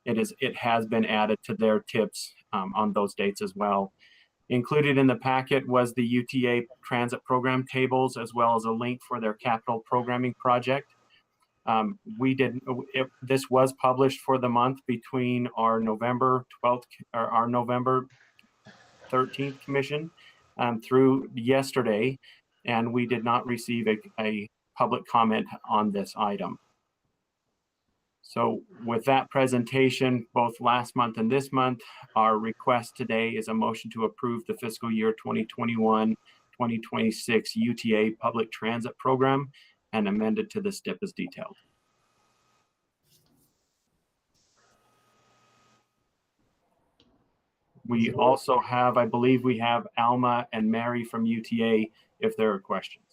Speaker 13: It has been added to their tips on those dates as well. Included in the packet was the UTA transit program tables, as well as a link for their capital programming project. This was published for the month between our November 12th or our November 13th commission through yesterday, and we did not receive a public comment on this item. So with that presentation, both last month and this month, our request today is a motion to approve the fiscal year 2021-2026 UTA Public Transit Program and amended to the STIP as detailed. We also have, I believe we have Alma and Mary from UTA if there are questions.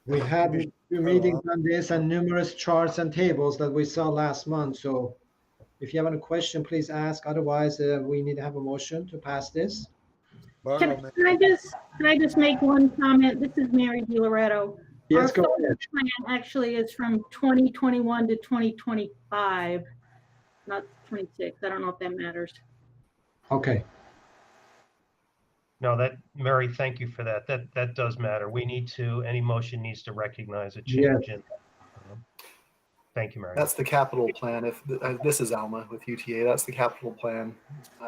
Speaker 1: We had 2 meetings on this and numerous charts and tables that we saw last month. So if you have any question, please ask. Otherwise, we need to have a motion to pass this.
Speaker 17: Can I just make one comment? This is Mary DiLoretto.
Speaker 1: Yes,
Speaker 17: Our
Speaker 1: go ahead.
Speaker 17: focus plan actually is from 2021 to 2025, not 26. I don't know if that matters.
Speaker 1: Okay.
Speaker 8: No, Mary, thank you for that. That does matter. Any motion needs to recognize a change in. Thank you, Mary.
Speaker 18: That's the capital plan. This is Alma with UTA, that's the capital plan,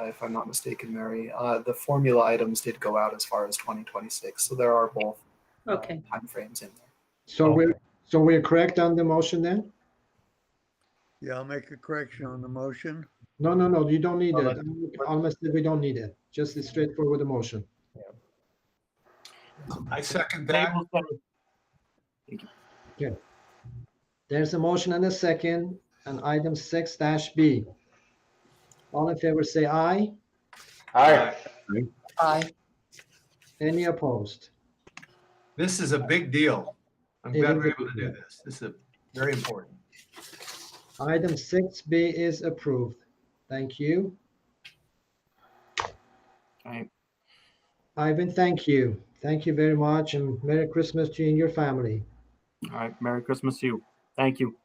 Speaker 18: if I'm not mistaken, Mary. The formula items did go out as far as 2026, so there are both timeframes in there.
Speaker 1: So we're correct on the motion then?
Speaker 4: Yeah, I'll make a correction on the motion.
Speaker 1: No, you don't need it. Almost we don't need it. Just a straightforward motion.
Speaker 5: I second that.
Speaker 13: Thank you.
Speaker 1: Okay. There's a motion and a second on item 6-B. All in favor say aye.
Speaker 2: Aye.
Speaker 3: Aye.
Speaker 1: Any opposed?
Speaker 5: This is a big deal. I'm glad we're able to do this. This is very important.
Speaker 1: Item 6-B is approved. Thank you.
Speaker 13: Okay.
Speaker 1: Ivan, thank you. Thank you very much, and Merry Christmas to you and your family.
Speaker 13: All right, Merry Christmas to you. Thank you.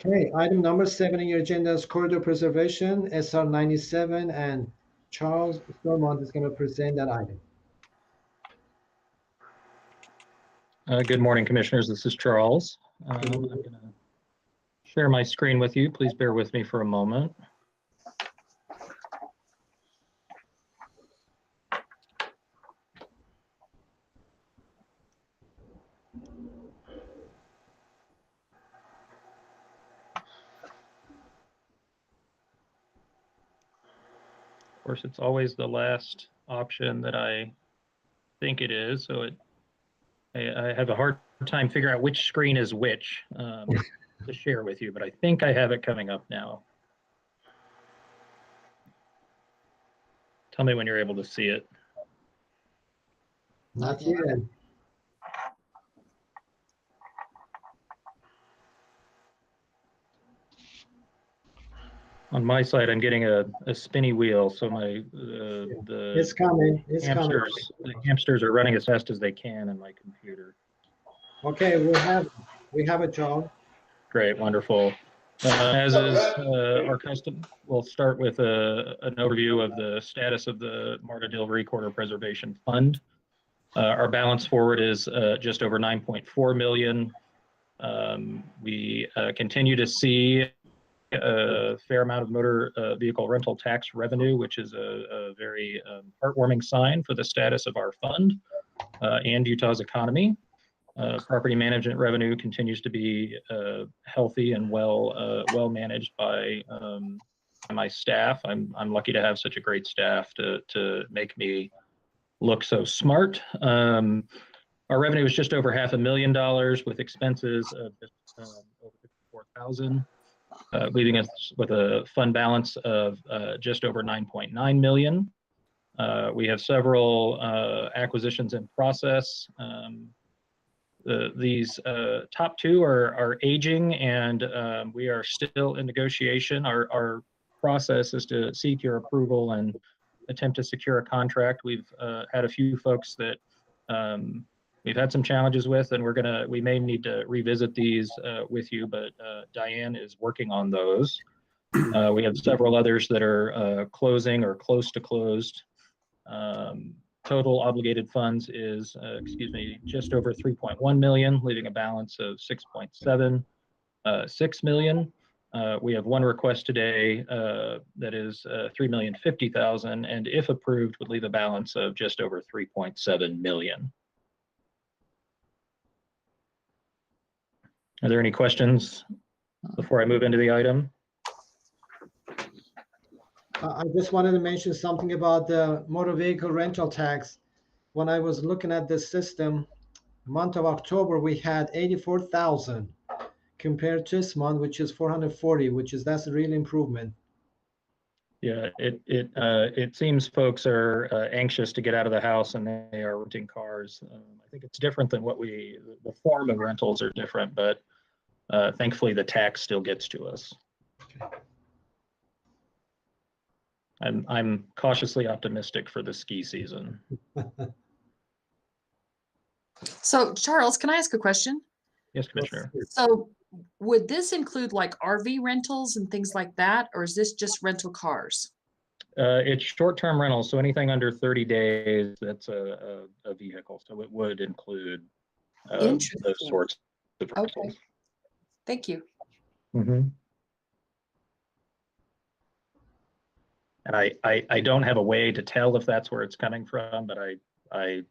Speaker 1: Okay, item number 7 in your agenda is corridor preservation, SR 97, and Charles Stormont is going to present that item.
Speaker 19: Good morning, Commissioners. This is Charles. I'm going to share my screen with you. Please bear with me for a moment. Of course, it's always the last option that I think it is, so I have a hard time figuring out which screen is which to share with you, but I think I have it coming up now. Tell me when you're able to see it.
Speaker 1: Not yet.
Speaker 19: On my side, I'm getting a spinny wheel, so my
Speaker 1: It's coming. It's coming.
Speaker 19: the hamsters are running as fast as they can in my computer.
Speaker 1: Okay, we have it, John.
Speaker 19: Great, wonderful. As is our custom, we'll start with an overview of the status of the Marga Dill Recorder Preservation Fund. Our balance forward is just over 9.4 million. We continue to see a fair amount of motor vehicle rental tax revenue, which is a very heartwarming sign for the status of our fund and Utah's economy. Property management revenue continues to be healthy and well managed by my staff. I'm lucky to have such a great staff to make me look so smart. Our revenue is just over $500,000 with expenses of over $54,000, leaving us with a fund balance of just over 9.9 million. We have several acquisitions in process. These top two are aging, and we are still in negotiation. Our process is to seek your approval and attempt to secure a contract. We've had a few folks that we've had some challenges with, and we may need to revisit these with you, but Diane is working on those. We have several others that are closing or close to closed. Total obligated funds is, just over 3.1 million, leaving a balance of 6.76 million. We have one request today that is 3,050,000, and if approved, would leave a balance of just over 3.7 million. Are there any questions before I move into the item?
Speaker 1: I just wanted to mention something about the motor vehicle rental tax. When I was looking at this system, month of October, we had 84,000 compared to this month, which is 440, that's a real improvement.
Speaker 19: Yeah, it seems folks are anxious to get out of the house and they are renting cars. I think it's different than the form of rentals are different, but thankfully the tax still gets to us. I'm cautiously optimistic for the ski season.
Speaker 3: So Charles, can I ask a question?
Speaker 19: Yes, Commissioner.
Speaker 3: So would this include like RV rentals and things like that, or is this just rental cars?
Speaker 19: It's short-term rentals, so anything under 30 days, that's a vehicle. So it would include those sorts of rentals.
Speaker 3: Okay. Thank you.
Speaker 19: Mm-hmm. And I don't have a way to tell if that's where it's coming from, but I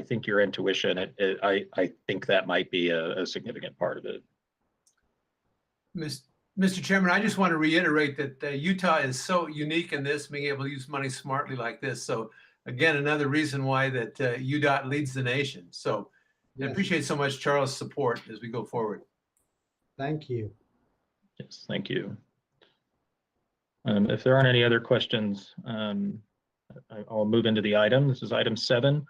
Speaker 19: think your intuition, I think that might be a significant part of it.
Speaker 5: Mr. Chairman, I just want to reiterate that Utah is so unique in this, being able to use money smartly like this. So again, another reason why that UDOT leads the nation. So I appreciate so much Charles' support as we go forward.
Speaker 1: Thank you.
Speaker 19: Yes, thank you. If there aren't any other questions, I'll move into the item. This is item 7.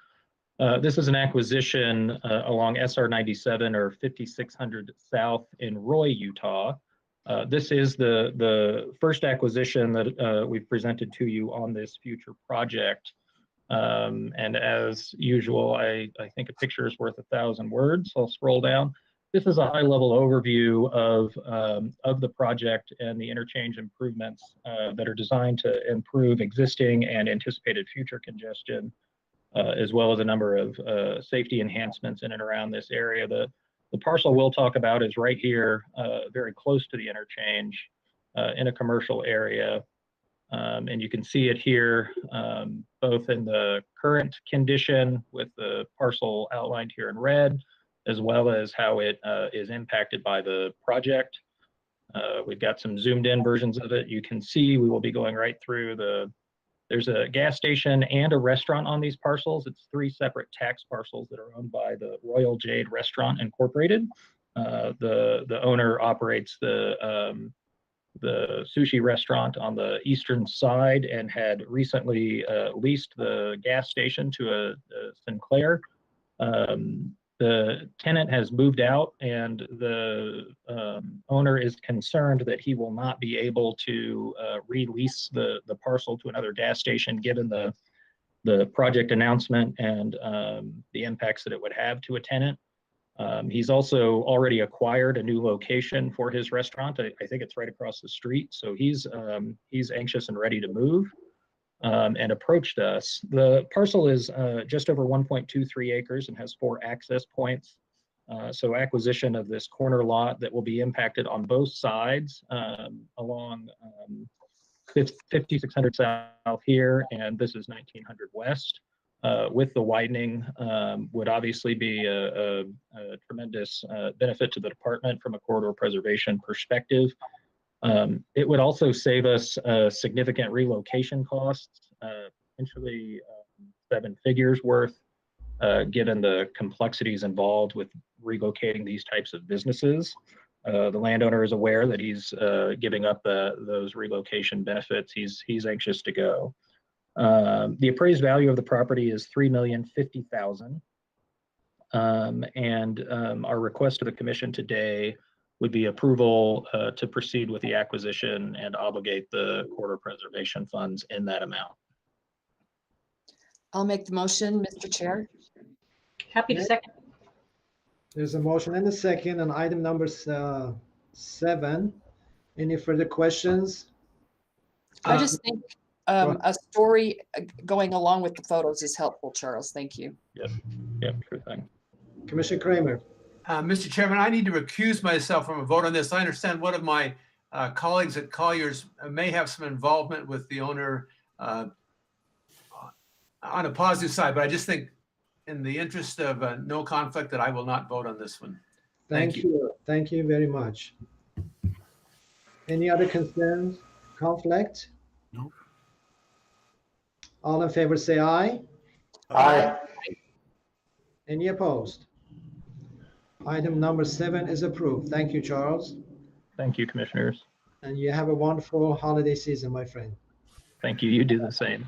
Speaker 19: This is an acquisition along SR 97 or 5600 South in Roy, Utah. This is the first acquisition that we've presented to you on this future project. And as usual, I think a picture is worth 1,000 words. I'll scroll down. This is a high-level overview of the project and the interchange improvements that are designed to improve existing and anticipated future congestion, as well as a number of safety enhancements in and around this area. The parcel we'll talk about is right here, very close to the interchange in a commercial area. And you can see it here, both in the current condition with the parcel outlined here in red, as well as how it is impacted by the project. We've got some zoomed in versions of it. You can see we will be going right through there's a gas station and a restaurant on these parcels. It's 3 separate tax parcels that are owned by the Royal Jade Restaurant Incorporated. The owner operates the sushi restaurant on the eastern side and had recently leased the gas station to a Sinclair. the tenant has moved out and the owner is concerned that he will not be able to release the parcel to another gas station given the project announcement and the impacts that it would have to a tenant. He's also already acquired a new location for his restaurant. I think it's right across the street. So he's anxious and ready to move and approached us. The parcel is just over 1.23 acres and has 4 access points. So acquisition of this corner lot that will be impacted on both sides along 5600 South here, and this is 1900 West. With the widening would obviously be a tremendous benefit to the department from a corridor preservation perspective. It would also save us significant relocation costs, potentially 7 figures worth, given the complexities involved with relocating these types of businesses. The landowner is aware that he's giving up those relocation benefits. He's anxious to go. The appraised value of the property is $3,050,000. And our request to the commission today would be approval to proceed with the acquisition and obligate the corridor preservation funds in that amount.
Speaker 3: I'll make the motion, Mr. Chair.
Speaker 7: Happy to second.
Speaker 1: There's a motion and a second on item number 7. Any further questions?
Speaker 3: I just think a story going along with the photos is helpful, Charles. Thank you.
Speaker 19: Yep, sure thing.
Speaker 1: Commissioner Kramer.
Speaker 5: Mr. Chairman, I need to recuse myself from a vote on this. I understand one of my colleagues at Colliers may have some involvement with the owner on a positive side, but I just think in the interest of no conflict that I will not vote on this one.
Speaker 1: Thank you. Thank you very much. Any other concerns? Conflict?
Speaker 13: No.
Speaker 1: All in favor say aye.
Speaker 2: Aye.
Speaker 1: Any opposed? Item number 7 is approved. Thank you, Charles.
Speaker 19: Thank you, commissioners.
Speaker 1: And you have a wonderful holiday season, my friend.
Speaker 19: Thank you. You do the same.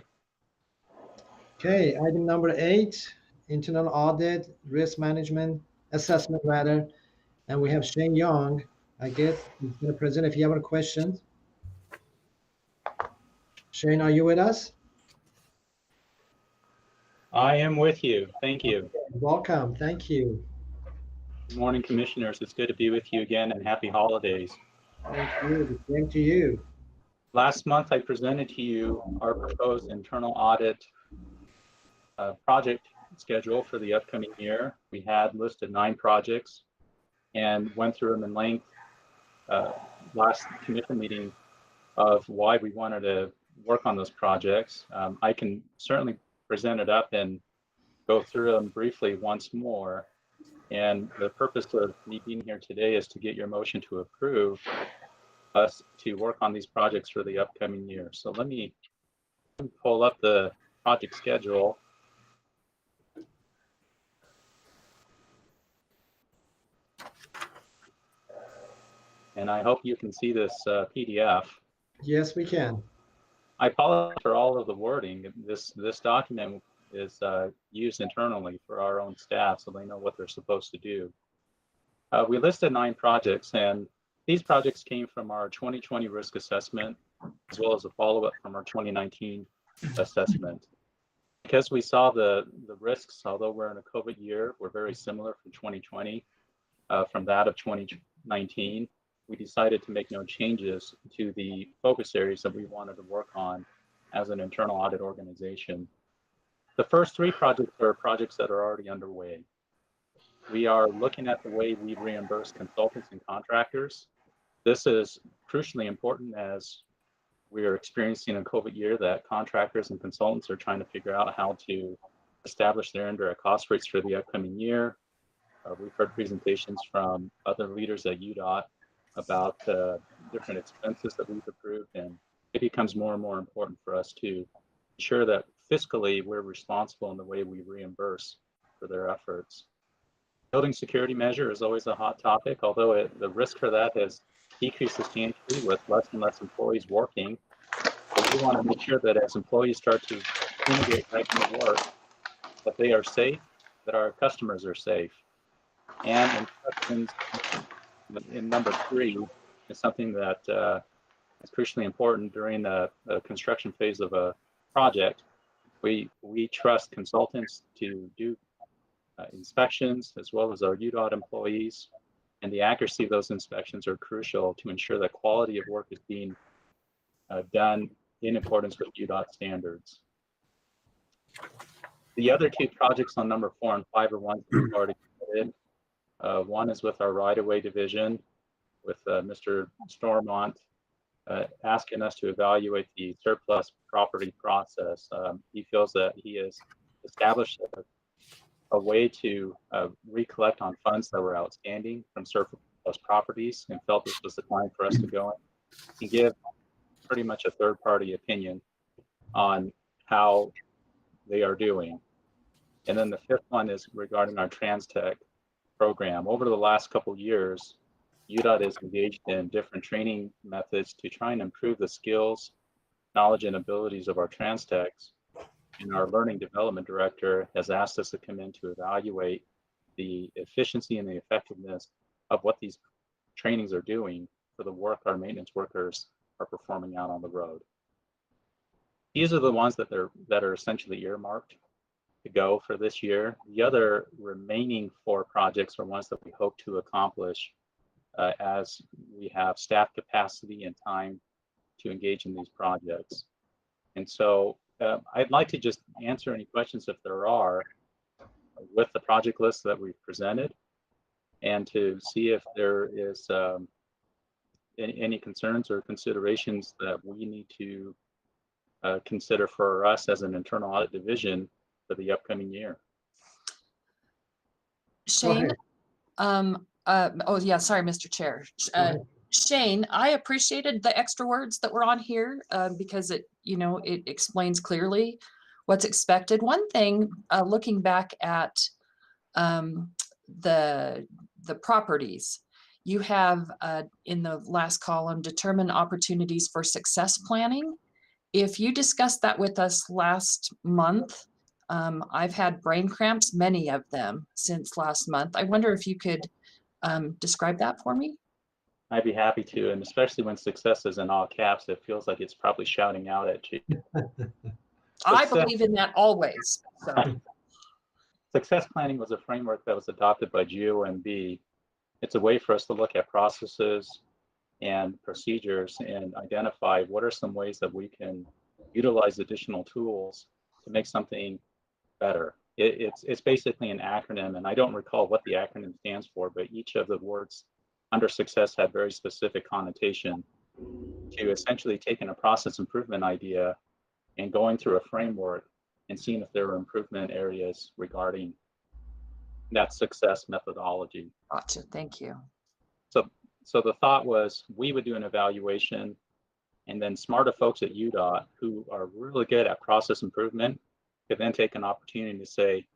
Speaker 1: Okay, item number 8, internal audit, risk management, assessment rather. And we have Shane Young, I guess, he's going to present if you have any questions. Shane, are you with us?
Speaker 20: I am with you. Thank you.
Speaker 1: Welcome. Thank you.
Speaker 20: Good morning, commissioners. It's good to be with you again, and happy holidays.
Speaker 1: Thank you. Same to you.
Speaker 20: Last month, I presented to you our proposed internal audit project schedule for the upcoming year. We had listed 9 projects and went through them in length last commission meeting of why we wanted to work on those projects. I can certainly present it up and go through them briefly once more. And the purpose of me being here today is to get your motion to approve us to work on these projects for the upcoming year. So let me pull up the project schedule. And I hope you can see this PDF.
Speaker 1: Yes, we can.
Speaker 20: I apologize for all of the wording. This document is used internally for our own staff so they know what they're supposed to do. We listed 9 projects, and these projects came from our 2020 risk assessment, as well as a follow-up from our 2019 assessment. Because we saw the risks, although we're in a COVID year, were very similar from 2020, from that of 2019. We decided to make no changes to the focus areas that we wanted to work on as an internal audit organization. The first 3 projects are projects that are already underway. We are looking at the way we reimburse consultants and contractors. This is crucially important as we are experiencing a COVID year that contractors and consultants are trying to figure out how to establish their indirect cost rates for the upcoming year. We've heard presentations from other leaders at UDOT about different expenses that we've approved, and it becomes more and more important for us to ensure that fiscally we're responsible in the way we reimburse for their efforts. Building security measure is always a hot topic, although the risk for that has decreased substantially with less and less employees working. But we want to make sure that as employees start to integrate back into work, that they are safe, that our customers are safe. And instructions in number 3 is something that is crucially important during the construction phase of a project. We trust consultants to do inspections as well as our UDOT employees, and the accuracy of those inspections are crucial to ensure that quality of work is being done in accordance with UDOT standards. The other 2 projects on number 4 and 5 are ones we've already committed. One is with our right-of-way division with Mr. Stormont asking us to evaluate the surplus property process. He feels that he has established a way to recollect on funds that were outstanding from surplus properties, and felt this was the time for us to go in and give pretty much a third-party opinion on how they are doing. And then the 5th one is regarding our TransTech program. Over the last couple of years, UDOT is engaged in different training methods to try and improve the skills, knowledge, and abilities of our TransTechs. And our learning development director has asked us to come in to evaluate the efficiency and the effectiveness of what these trainings are doing for the work our maintenance workers are performing out on the road. These are the ones that are essentially earmarked to go for this year. The other remaining 4 projects are ones that we hope to accomplish as we have staff capacity and time to engage in these projects. And so I'd like to just answer any questions if there are with the project list that we've presented, and to see if there is any concerns or considerations that we need to consider for us as an internal audit division for the upcoming year.
Speaker 3: Shane, oh yeah, sorry, Mr. Chair. Shane, I appreciated the extra words that were on here because it explains clearly what's expected. One thing, looking back at the properties, you have in the last column, determine opportunities for success planning. If you discussed that with us last month, I've had brain cramps, many of them since last month. I wonder if you could describe that for me?
Speaker 20: I'd be happy to, and especially when success is in all caps, it feels like it's probably shouting out at you.
Speaker 3: I believe in that always. So.
Speaker 20: Success planning was a framework that was adopted by GOMB. It's a way for us to look at processes and procedures and identify what are some ways that we can utilize additional tools to make something better. It's basically an acronym, and I don't recall what the acronym stands for, but each of the words under success had very specific connotation to essentially taking a process improvement idea and going through a framework and seeing if there were improvement areas regarding that success methodology.
Speaker 3: Gotcha, thank you.
Speaker 20: So the thought was we would do an evaluation, and then smarter folks at UDOT who are really good at process improvement could then take an opportunity to say,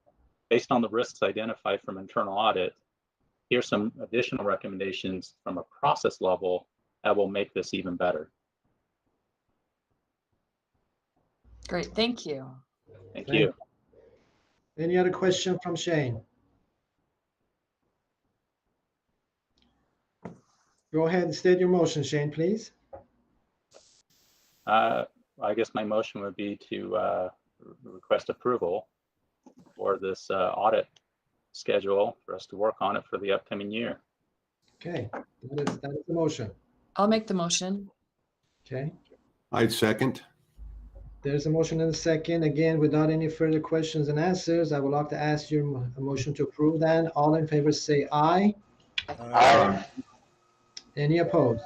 Speaker 20: based on the risks identified from internal audit, here's some additional recommendations from a process level that will make this even better.
Speaker 3: Great, thank you.
Speaker 20: Thank you.
Speaker 1: Any other question from Shane? Go ahead and state your motion, Shane, please.
Speaker 20: I guess my motion would be to request approval for this audit schedule for us to work on it for the upcoming year.
Speaker 1: Okay, that is the motion.
Speaker 3: I'll make the motion.
Speaker 1: Okay.
Speaker 6: I'd second.
Speaker 1: There's a motion and a second. Again, without any further questions and answers, I would like to ask your motion to approve then. All in favor say aye.
Speaker 4: Aye.
Speaker 1: Any opposed?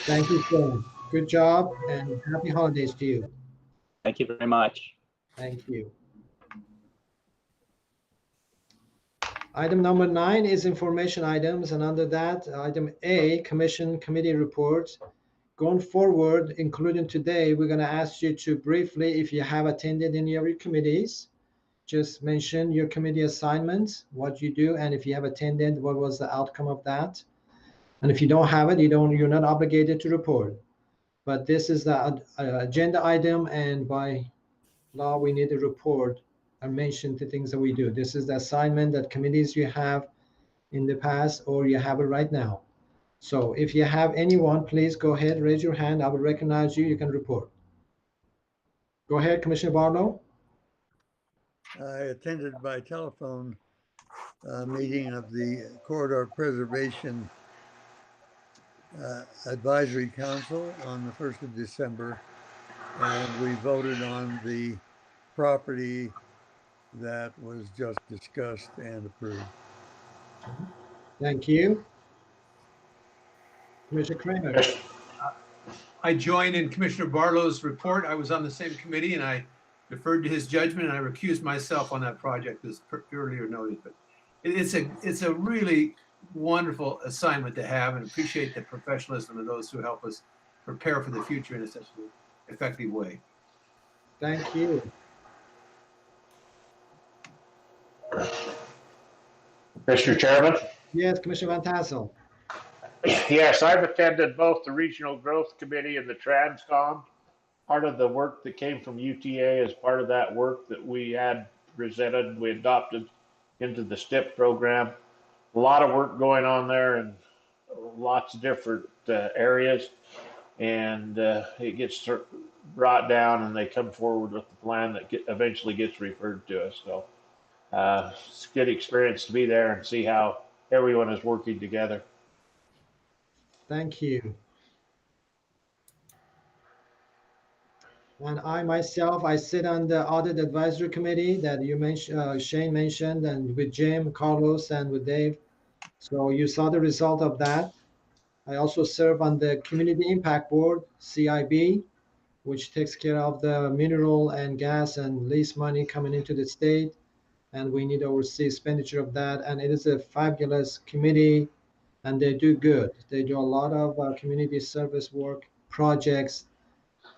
Speaker 1: Thank you, Shane. Good job and happy holidays to you.
Speaker 20: Thank you very much.
Speaker 1: Thank you. Item number 9 is information items, and under that, item A, Commission Committee reports. Going forward, including today, we're going to ask you to briefly, if you have attended any of your committees, just mention your committee assignments, what you do, and if you have attended, what was the outcome of that. And if you don't have it, you're not obligated to report. But this is the agenda item, and by law, we need to report and mention the things that we do. This is the assignment that committees you have in the past or you have it right now. So if you have anyone, please go ahead, raise your hand. I will recognize you. You can report. Go ahead, Commissioner Barlow.
Speaker 4: I attended by telephone meeting of the Corridor Preservation Advisory Council on the 1st of December, and we voted on the property that was just discussed and approved.
Speaker 1: Thank you. Commissioner Kramer.
Speaker 5: I join in Commissioner Barlow's report. I was on the same committee and I deferred to his judgment, and I recused myself on that project as earlier noted. But it's a really wonderful assignment to have, and appreciate the professionalism of those who help us prepare for the future in such an effective way.
Speaker 1: Thank you.
Speaker 2: Mr. Chairman?
Speaker 1: Yes, Commissioner Van Tassel.
Speaker 2: Yes, I've attended both the Regional Growth Committee and the Transcom. Part of the work that came from UTA is part of that work that we had presented, we adopted into the STIP program. A lot of work going on there in lots of different areas, and it gets brought down and they come forward with the plan that eventually gets referred to us. So it's a good experience to be there and see how everyone is working together.
Speaker 1: Thank you. And I myself, I sit on the Audit Advisory Committee that you mentioned, Shane mentioned, and with Jim, Carlos, and with Dave. So you saw the result of that. I also serve on the Community Impact Board, CIB, which takes care of the mineral and gas and lease money coming into the state. And we need to oversee expenditure of that. And it is a fabulous committee, and they do good. They do a lot of community service work, projects.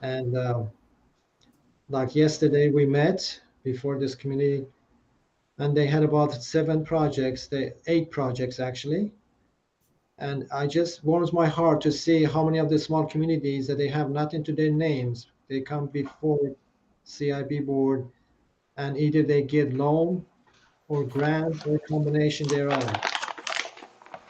Speaker 1: And like yesterday, we met before this committee, and they had about 8 projects actually. And I just warms my heart to see how many of the small communities that they have nothing to their names. They come before CIB board, and either they get loan or grant or combination thereof.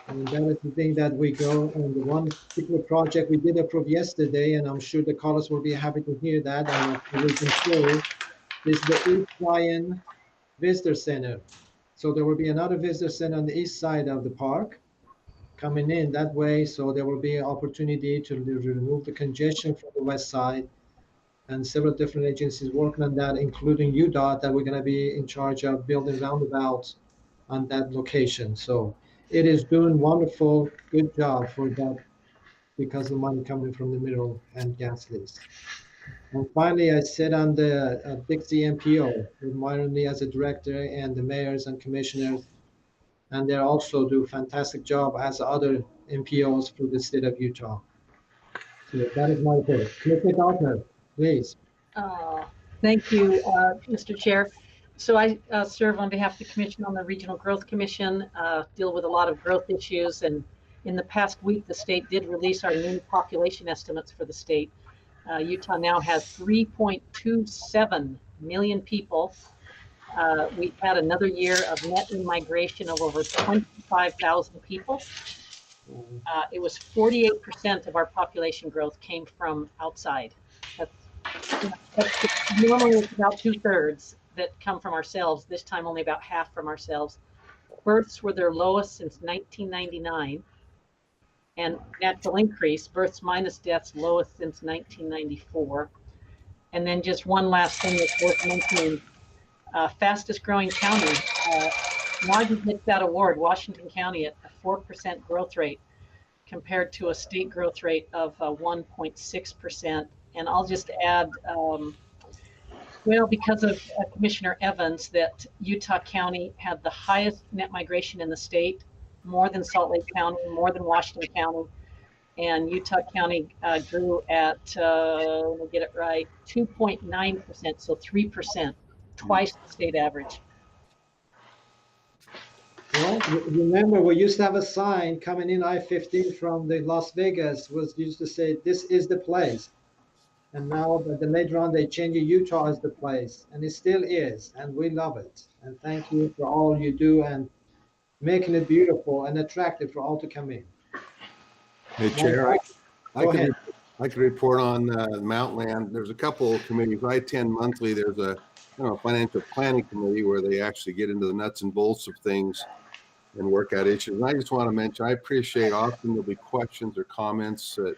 Speaker 1: And that is the thing that we go on. The one particular project we did approve yesterday, and I'm sure the callers will be happy to hear that. And we can show is the East Ryan Visitor Center. So there will be another visitor center on the east side of the park coming in that way. So there will be an opportunity to remove the congestion from the west side, and several different agencies working on that, including UDOT, that we're going to be in charge of building roundabouts on that location. So it is doing wonderful, good job for that because of money coming from the mineral and gas lease. And finally, I sit on the Dixie MPO with Myron Lee as a director and the mayors and commissioners. And they also do a fantastic job as other MPOs for the state of Utah. So that is my report. Commissioner Gardner, please.
Speaker 7: Thank you, Mr. Chair. So I serve on behalf of the Commission on the Regional Growth Commission, deal with a lot of growth issues. And in the past week, the state did release our new population estimates for the state. Utah now has 3.27 million people. We had another year of net in-migration of over 25,000 people. It was 48% of our population growth came from outside. Normally it's about 2/3 that come from ourselves. This time only about half from ourselves. Births were their lowest since 1999. And natural increase, births minus deaths, lowest since 1994. And then just one last thing that's worth mentioning, fastest growing county. Marga gets that award, Washington County, at a 4% growth rate compared to a state growth rate of 1.6%. And I'll just add, well, because of Commissioner Evans, that Utah County had the highest net migration in the state, more than Salt Lake County, more than Washington County. And Utah County grew at, let me get it right, 2.9%, so 3%, twice the state average.
Speaker 1: Well, remember, we used to have a sign coming in I-15 from the Las Vegas, was used to say, "This is the place." And now, but then later on, they changed Utah as the place, and it still is, and we love it. And thank you for all you do, and making it beautiful and attractive for all to come in.
Speaker 6: Hey, Chair,
Speaker 1: Go ahead.
Speaker 6: I could report on Mountain. There's a couple of committees. I attend monthly. There's a financial planning committee where they actually get into the nuts and bolts of things and work out issues. And I just want to mention, I appreciate often there'll be questions or comments that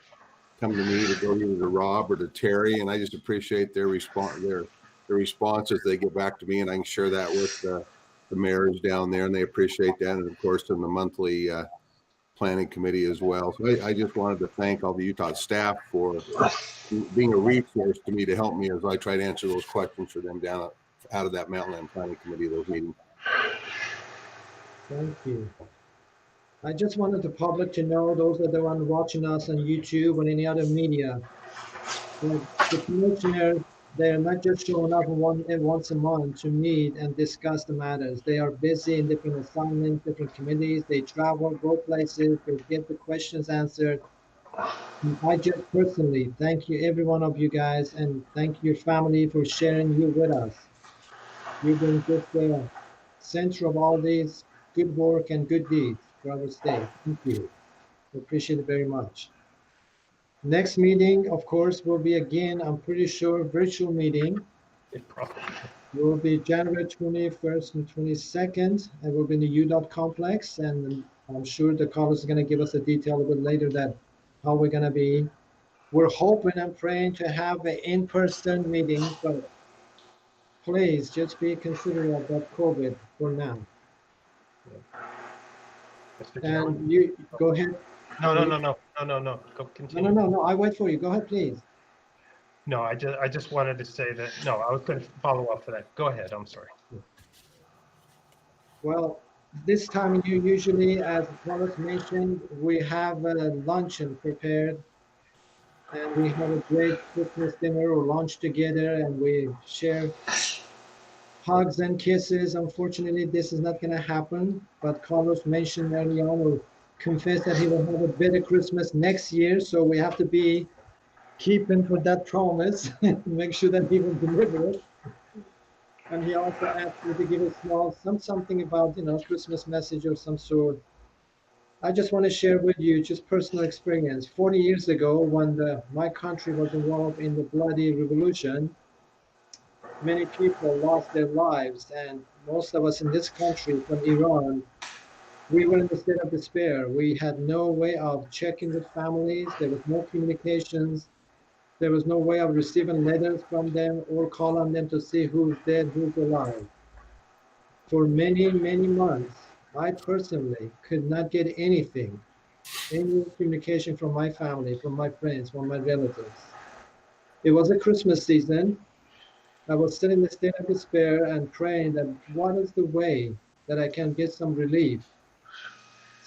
Speaker 6: come to me to go either to Rob or to Terry, and I just appreciate their response, their responses. They get back to me, and I can share that with the mayors down there, and they appreciate that. And of course, in the monthly planning committee as well. So I just wanted to thank all the Utah staff for being a resource to me to help me as I try to answer those questions for them down out of that Mountain Land Planning Committee, those meetings.
Speaker 1: Thank you. I just wanted the public to know, those are the ones watching us on YouTube or any other media, that the commissioners, they're not just showing up once a month to meet and discuss the matters. They are busy in different assignments, different committees. They travel, go places, they get the questions answered. And I just personally thank you, every one of you guys, and thank your family for sharing you with us. You've been just the center of all these good work and good deeds for our state. Thank you. I appreciate it very much. Next meeting, of course, will be again, I'm pretty sure, virtual meeting.
Speaker 8: It probably
Speaker 1: will be January 21st and 22nd. It will be in the UDOT complex, and I'm sure the college is going to give us a detail a little bit later that how we're going to be. We're hoping and praying to have an in-person meeting, but please just be considerate of that COVID for now. And you go ahead.
Speaker 8: No. Go continue.
Speaker 1: No. I wait for you. Go ahead, please.
Speaker 8: No, I just wanted to say that. No, I was going to follow up for that. Go ahead. I'm sorry.
Speaker 1: Well, this time you usually, as Carlos mentioned, we have a luncheon prepared, and we have a great Christmas dinner or lunch together, and we share hugs and kisses. Unfortunately, this is not going to happen, but Carlos mentioned early on, or confessed that he will have a better Christmas next year, so we have to be keeping for that promise, make sure that he will deliver it. And he also asked me to give a small something about, Christmas message of some sort. I just want to share with you just personal experience. 40 years ago, when my country was involved in the bloody revolution, many people lost their lives, and most of us in this country from Iran, we were in a state of despair. We had no way of checking with families. There was no communications. There was no way of receiving letters from them or call on them to see who's dead, who's alive. For many, many months, I personally could not get anything, any communication from my family, from my friends, from my relatives. It was a Christmas season. I was still in a state of despair and praying that what is the way that I can get some relief?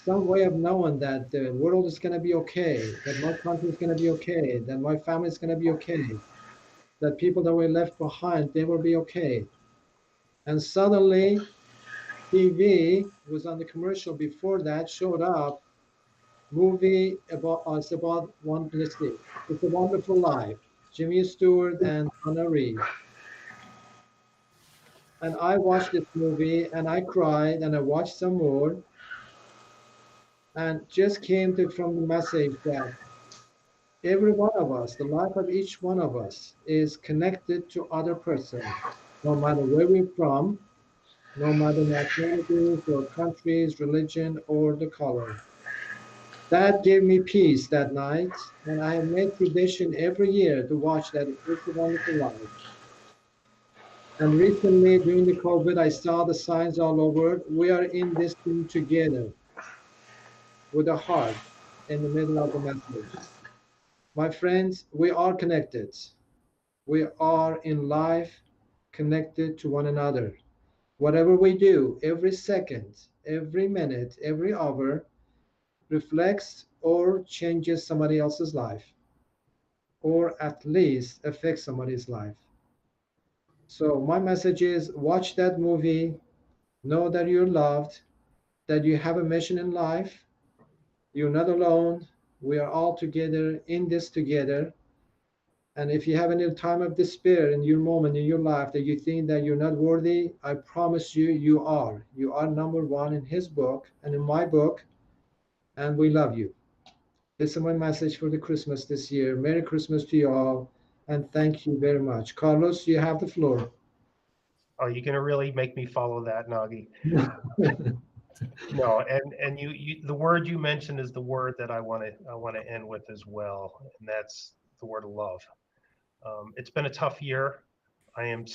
Speaker 1: Some way of knowing that the world is going to be okay, that my country is going to be okay, that my family is going to be okay, that people that were left behind, they will be okay. And suddenly, TV was on the commercial before that, showed up, movie about us, about one, let's see, It's a Wonderful Life, Jimmy Stewart and Anna Reed. And I watched this movie and I cried and I watched some more. And just came from the message that every one of us, the life of each one of us is connected to other person, no matter where we're from, no matter nationalities or countries, religion, or the color. That gave me peace that night, and I have made tradition every year to watch that It's a Wonderful Life. And recently, during the COVID, I saw the signs all over. We are in this thing together, with a heart in the middle of the message. My friends, we are connected. We are in life connected to one another. Whatever we do, every second, every minute, every hour, reflects or changes somebody else's life, or at least affects somebody's life. So my message is watch that movie, know that you're loved, that you have a mission in life. You're not alone. We are all together in this together. And if you have any time of despair in your moment in your life that you think that you're not worthy, I promise you, you are. You are number one in his book and in my book, and we love you. This is my message for the Christmas this year. Merry Christmas to you all, and thank you very much. Carlos, you have the floor.
Speaker 8: Are you going to really make me follow that, Nagi? No, and you the word you mentioned is the word that I want to end with as well, and that's the word love. It's been a tough year. I'm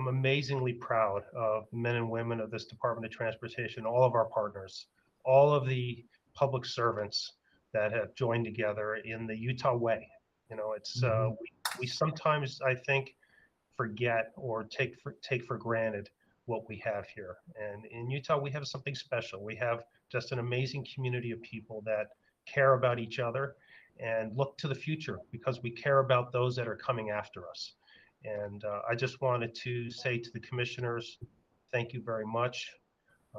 Speaker 8: amazingly proud of the men and women of this Department of Transportation, all of our partners, all of the public servants that have joined together in the Utah way. You know, it's we sometimes, I think, forget or take for granted what we have here. And in Utah, we have something special. We have just an amazing community of people that care about each other and look to the future because we care about those that are coming after us. And I just wanted to say to the commissioners, thank you very much.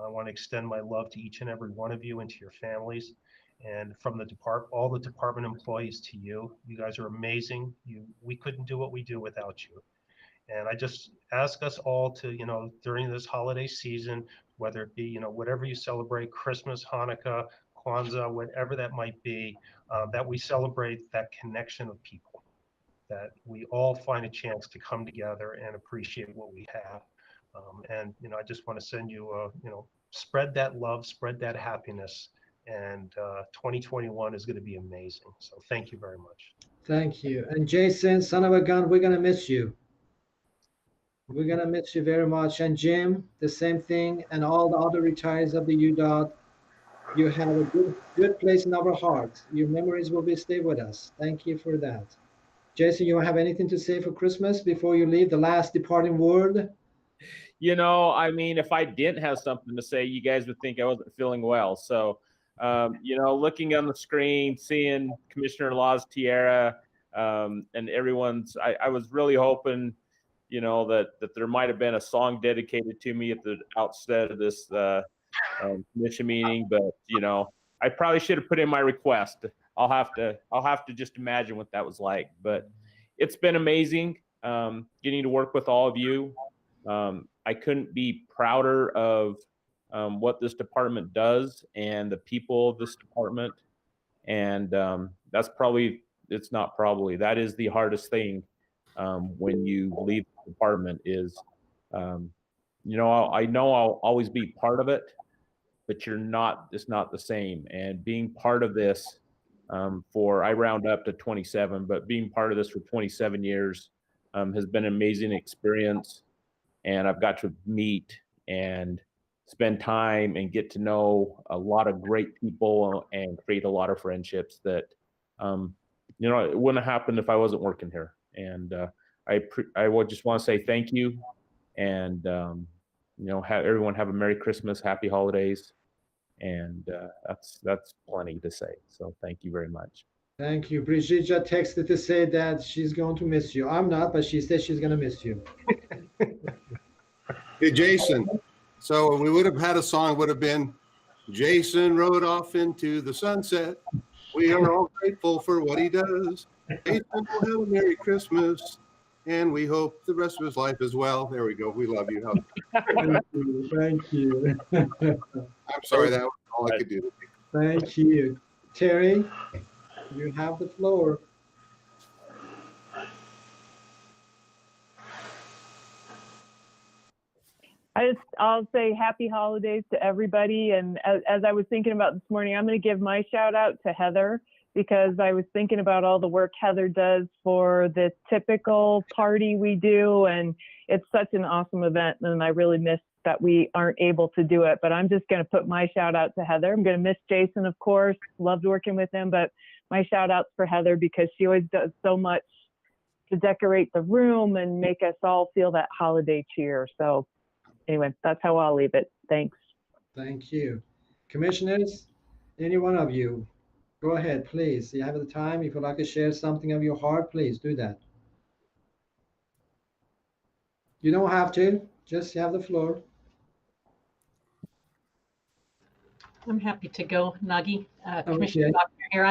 Speaker 8: I want to extend my love to each and every one of you and to your families. And from the all the department employees to you, you guys are amazing. We couldn't do what we do without you. And I just ask us all to, you know, during this holiday season, whether it be, you know, whatever you celebrate, Christmas, Hanukkah, Kwanzaa, whatever that might be, that we celebrate that connection of people, that we all find a chance to come together and appreciate what we have. And, you know, I just want to send you, you know, spread that love, spread that happiness. And 2021 is going to be amazing. So thank you very much.
Speaker 1: Thank you. And Jason, son of a gun, we're going to miss you. We're going to miss you very much. And Jim, the same thing. And all the other retirees of the UDOT, you have a good place in our hearts. Your memories will stay with us. Thank you for that. Jason, you have anything to say for Christmas before you leave? The last departing word?
Speaker 16: You know, I mean, if I didn't have something to say, you guys would think I wasn't feeling well. So, you know, looking on the screen, seeing Commissioner Law's tiara, and everyone's, I was really hoping, you know, that there might have been a song dedicated to me at the outset of this commission meeting, but you know, I probably should have put in my request. I'll have to just imagine what that was like. But it's been amazing getting to work with all of you. I couldn't be prouder of what this department does and the people of this department. And that's probably, it's not probably, that is the hardest thing when you leave the department is, you know I'll always be part of it, but it's not the same. And being part of this I round up to 27, but being part of this for 27 years has been an amazing experience. And I've got to meet and spend time and get to know a lot of great people and create a lot of friendships that, you know, it wouldn't have happened if I wasn't working here. And I would just want to say thank you. And, you know, everyone have a Merry Christmas, Happy Holidays. And that's plenty to say. So thank you very much.
Speaker 1: Thank you. Brigitte texted to say that she's going to miss you. I'm not, but she said she's going to miss you.
Speaker 6: Hey, Jason. So we would have had a song, would have been, Jason rode off into the sunset. We are all grateful for what he does. Jason will have a Merry Christmas, and we hope the rest of his life as well. There we go. We love you.
Speaker 1: Thank you. Thank you.
Speaker 6: I'm sorry, that was all I could do.
Speaker 1: Thank you. Terry, you have the floor.
Speaker 15: I'll say happy holidays to everybody. And as I was thinking about this morning, I'm going to give my shout out to Heather, because I was thinking about all the work Heather does for this typical party we do. And it's such an awesome event. And I really miss that we aren't able to do it, but I'm just going to put my shout out to Heather. I'm going to miss Jason, of course, loved working with him, but my shout outs for Heather, because she always does so much to decorate the room and make us all feel that holiday cheer. So anyway, that's how I'll leave it. Thanks.
Speaker 1: Thank you. Commissioners, any one of you, go ahead, please. You have the time. If you'd like to share something of your heart, please do that. You don't have to, just have the floor.
Speaker 7: I'm happy to go, Nagi. Commissioner Doctor here.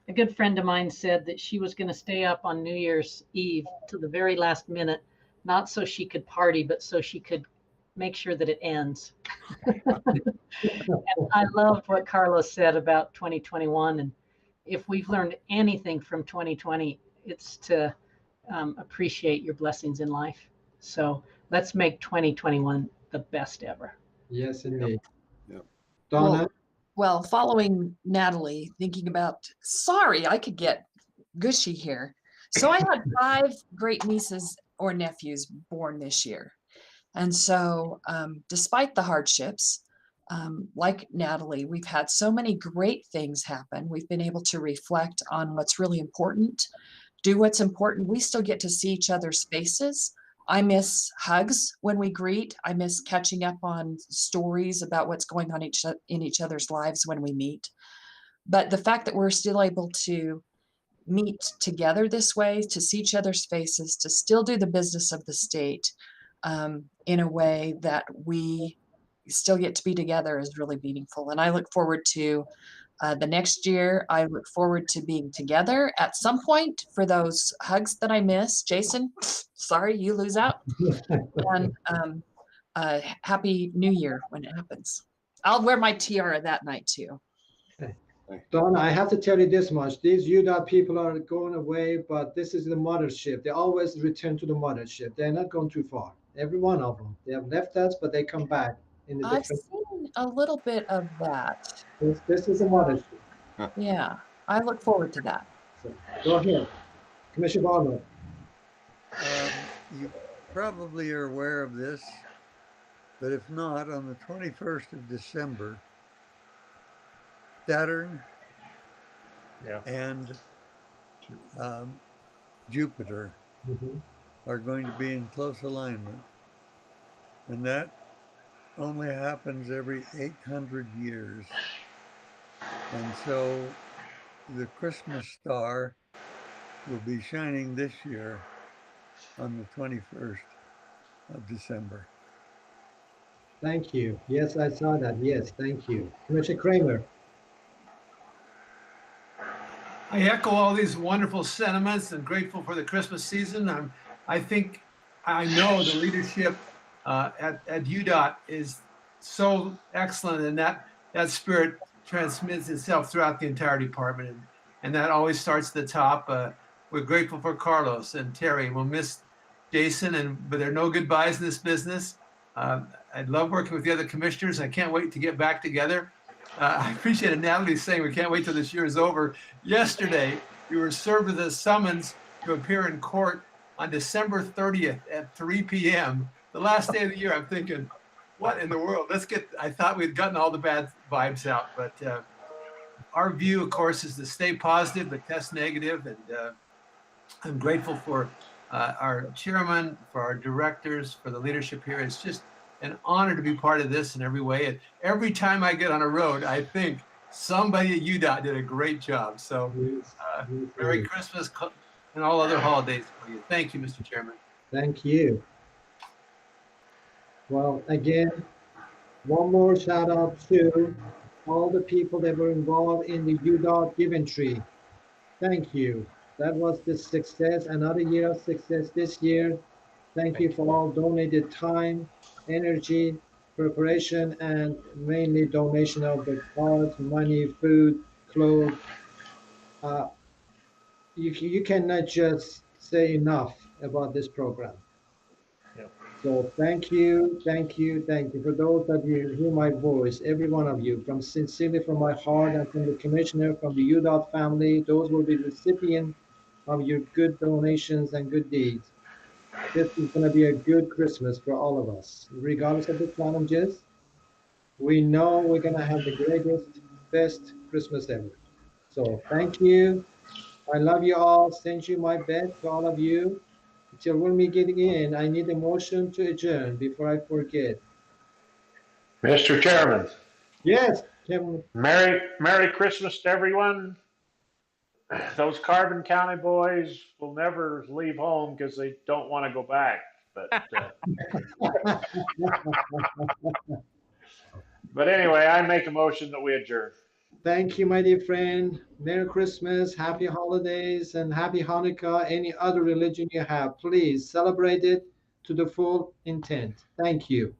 Speaker 7: a good friend of mine said that she was going to stay up on New Year's Eve to the very last minute, not so she could party, but so she could make sure that it ends. And I loved what Carlos said about 2021. And if we've learned anything from 2020, it's to appreciate your blessings in life. So let's make 2021 the best ever.
Speaker 1: Yes, indeed.
Speaker 6: Yep.
Speaker 1: Donna?
Speaker 3: Well, following Natalie, thinking about, sorry, I could get gushy here. So I had 5 great nieces or nephews born this year. And so despite the hardships, like Natalie, we've had so many great things happen. We've been able to reflect on what's really important, do what's important. We still get to see each other's faces. I miss hugs when we greet. I miss catching up on stories about what's going on in each other's lives when we meet. But the fact that we're still able to meet together this way, to see each other's faces, to still do the business of the state in a way that we still get to be together is really meaningful. And I look forward to the next year. I look forward to being together at some point for those hugs that I miss. Jason, sorry, you lose out. And happy New Year when it happens. I'll wear my tiara that night too.
Speaker 1: Donna, I have to tell you this much. These UDOT people are going away, but this is the mothership. They always return to the mothership. They're not going too far. Every one of them. They have left us, but they come back in the
Speaker 3: I've
Speaker 1: different.
Speaker 3: seen a little bit of that.
Speaker 1: This is a mothership.
Speaker 3: Yeah, I look forward to that.
Speaker 1: So, go ahead. Commissioner Barlow.
Speaker 4: You probably are aware of this, but if not, on the 21st of December, Saturn and Jupiter are going to be in close alignment. And that only happens every 800 years. And so the Christmas star will be shining this year on the 21st of December.
Speaker 1: Thank you. Yes, I saw that. Yes, thank you. Commissioner Kramer.
Speaker 5: I echo all these wonderful sentiments and grateful for the Christmas season. I think I know the leadership at UDOT is so excellent, and that spirit transmits itself throughout the entire department, and that always starts at the top. We're grateful for Carlos and Terry. We'll miss Jason, but there are no goodbyes in this business. I love working with the other commissioners. I can't wait to get back together. I appreciated Natalie saying we can't wait till this year is over. Yesterday, we were served with a summons to appear in court on December 30th at 3 p.m. The last day of the year. I'm thinking, what in the world? I thought we'd gotten all the bad vibes out, but our view, of course, is to stay positive, but test negative. And I'm grateful for our chairman, for our directors, for the leadership here. It's just an honor to be part of this in every way. And every time I get on a road, I think somebody at UDOT did a great job. So Merry Christmas and all other holidays for you. Thank you, Mr. Chairman.
Speaker 1: Thank you. Well, again, one more shout out to all the people that were involved in the UDOT Given Tree. Thank you. That was the success, another year of success this year. Thank you for all donated time, energy, preparation, and mainly donation of the cards, money, food, clothes. You cannot just say enough about this program. So thank you, thank you, thank you. For those of you who hear my voice, every one of you, from sincerely from my heart and from the commissioner, from the UDOT family, those will be recipients of your good donations and good deeds. This is going to be a good Christmas for all of us. Regardless of the challenges, we know we're going to have the greatest, best Christmas ever. So thank you. I love you all. Send you my best to all of you. Until when we get in, I need a motion to adjourn before I forget.
Speaker 2: Mr. Chairman.
Speaker 1: Yes, Kevin.
Speaker 2: Merry Christmas to everyone. Those Carbon County boys will never leave home because they don't want to go back. But anyway, I make a motion that we adjourn.
Speaker 1: Thank you, my dear friend. Merry Christmas, Happy Holidays, and Happy Hanukkah. Any other religion you have, please celebrate it to the full intent. Thank you.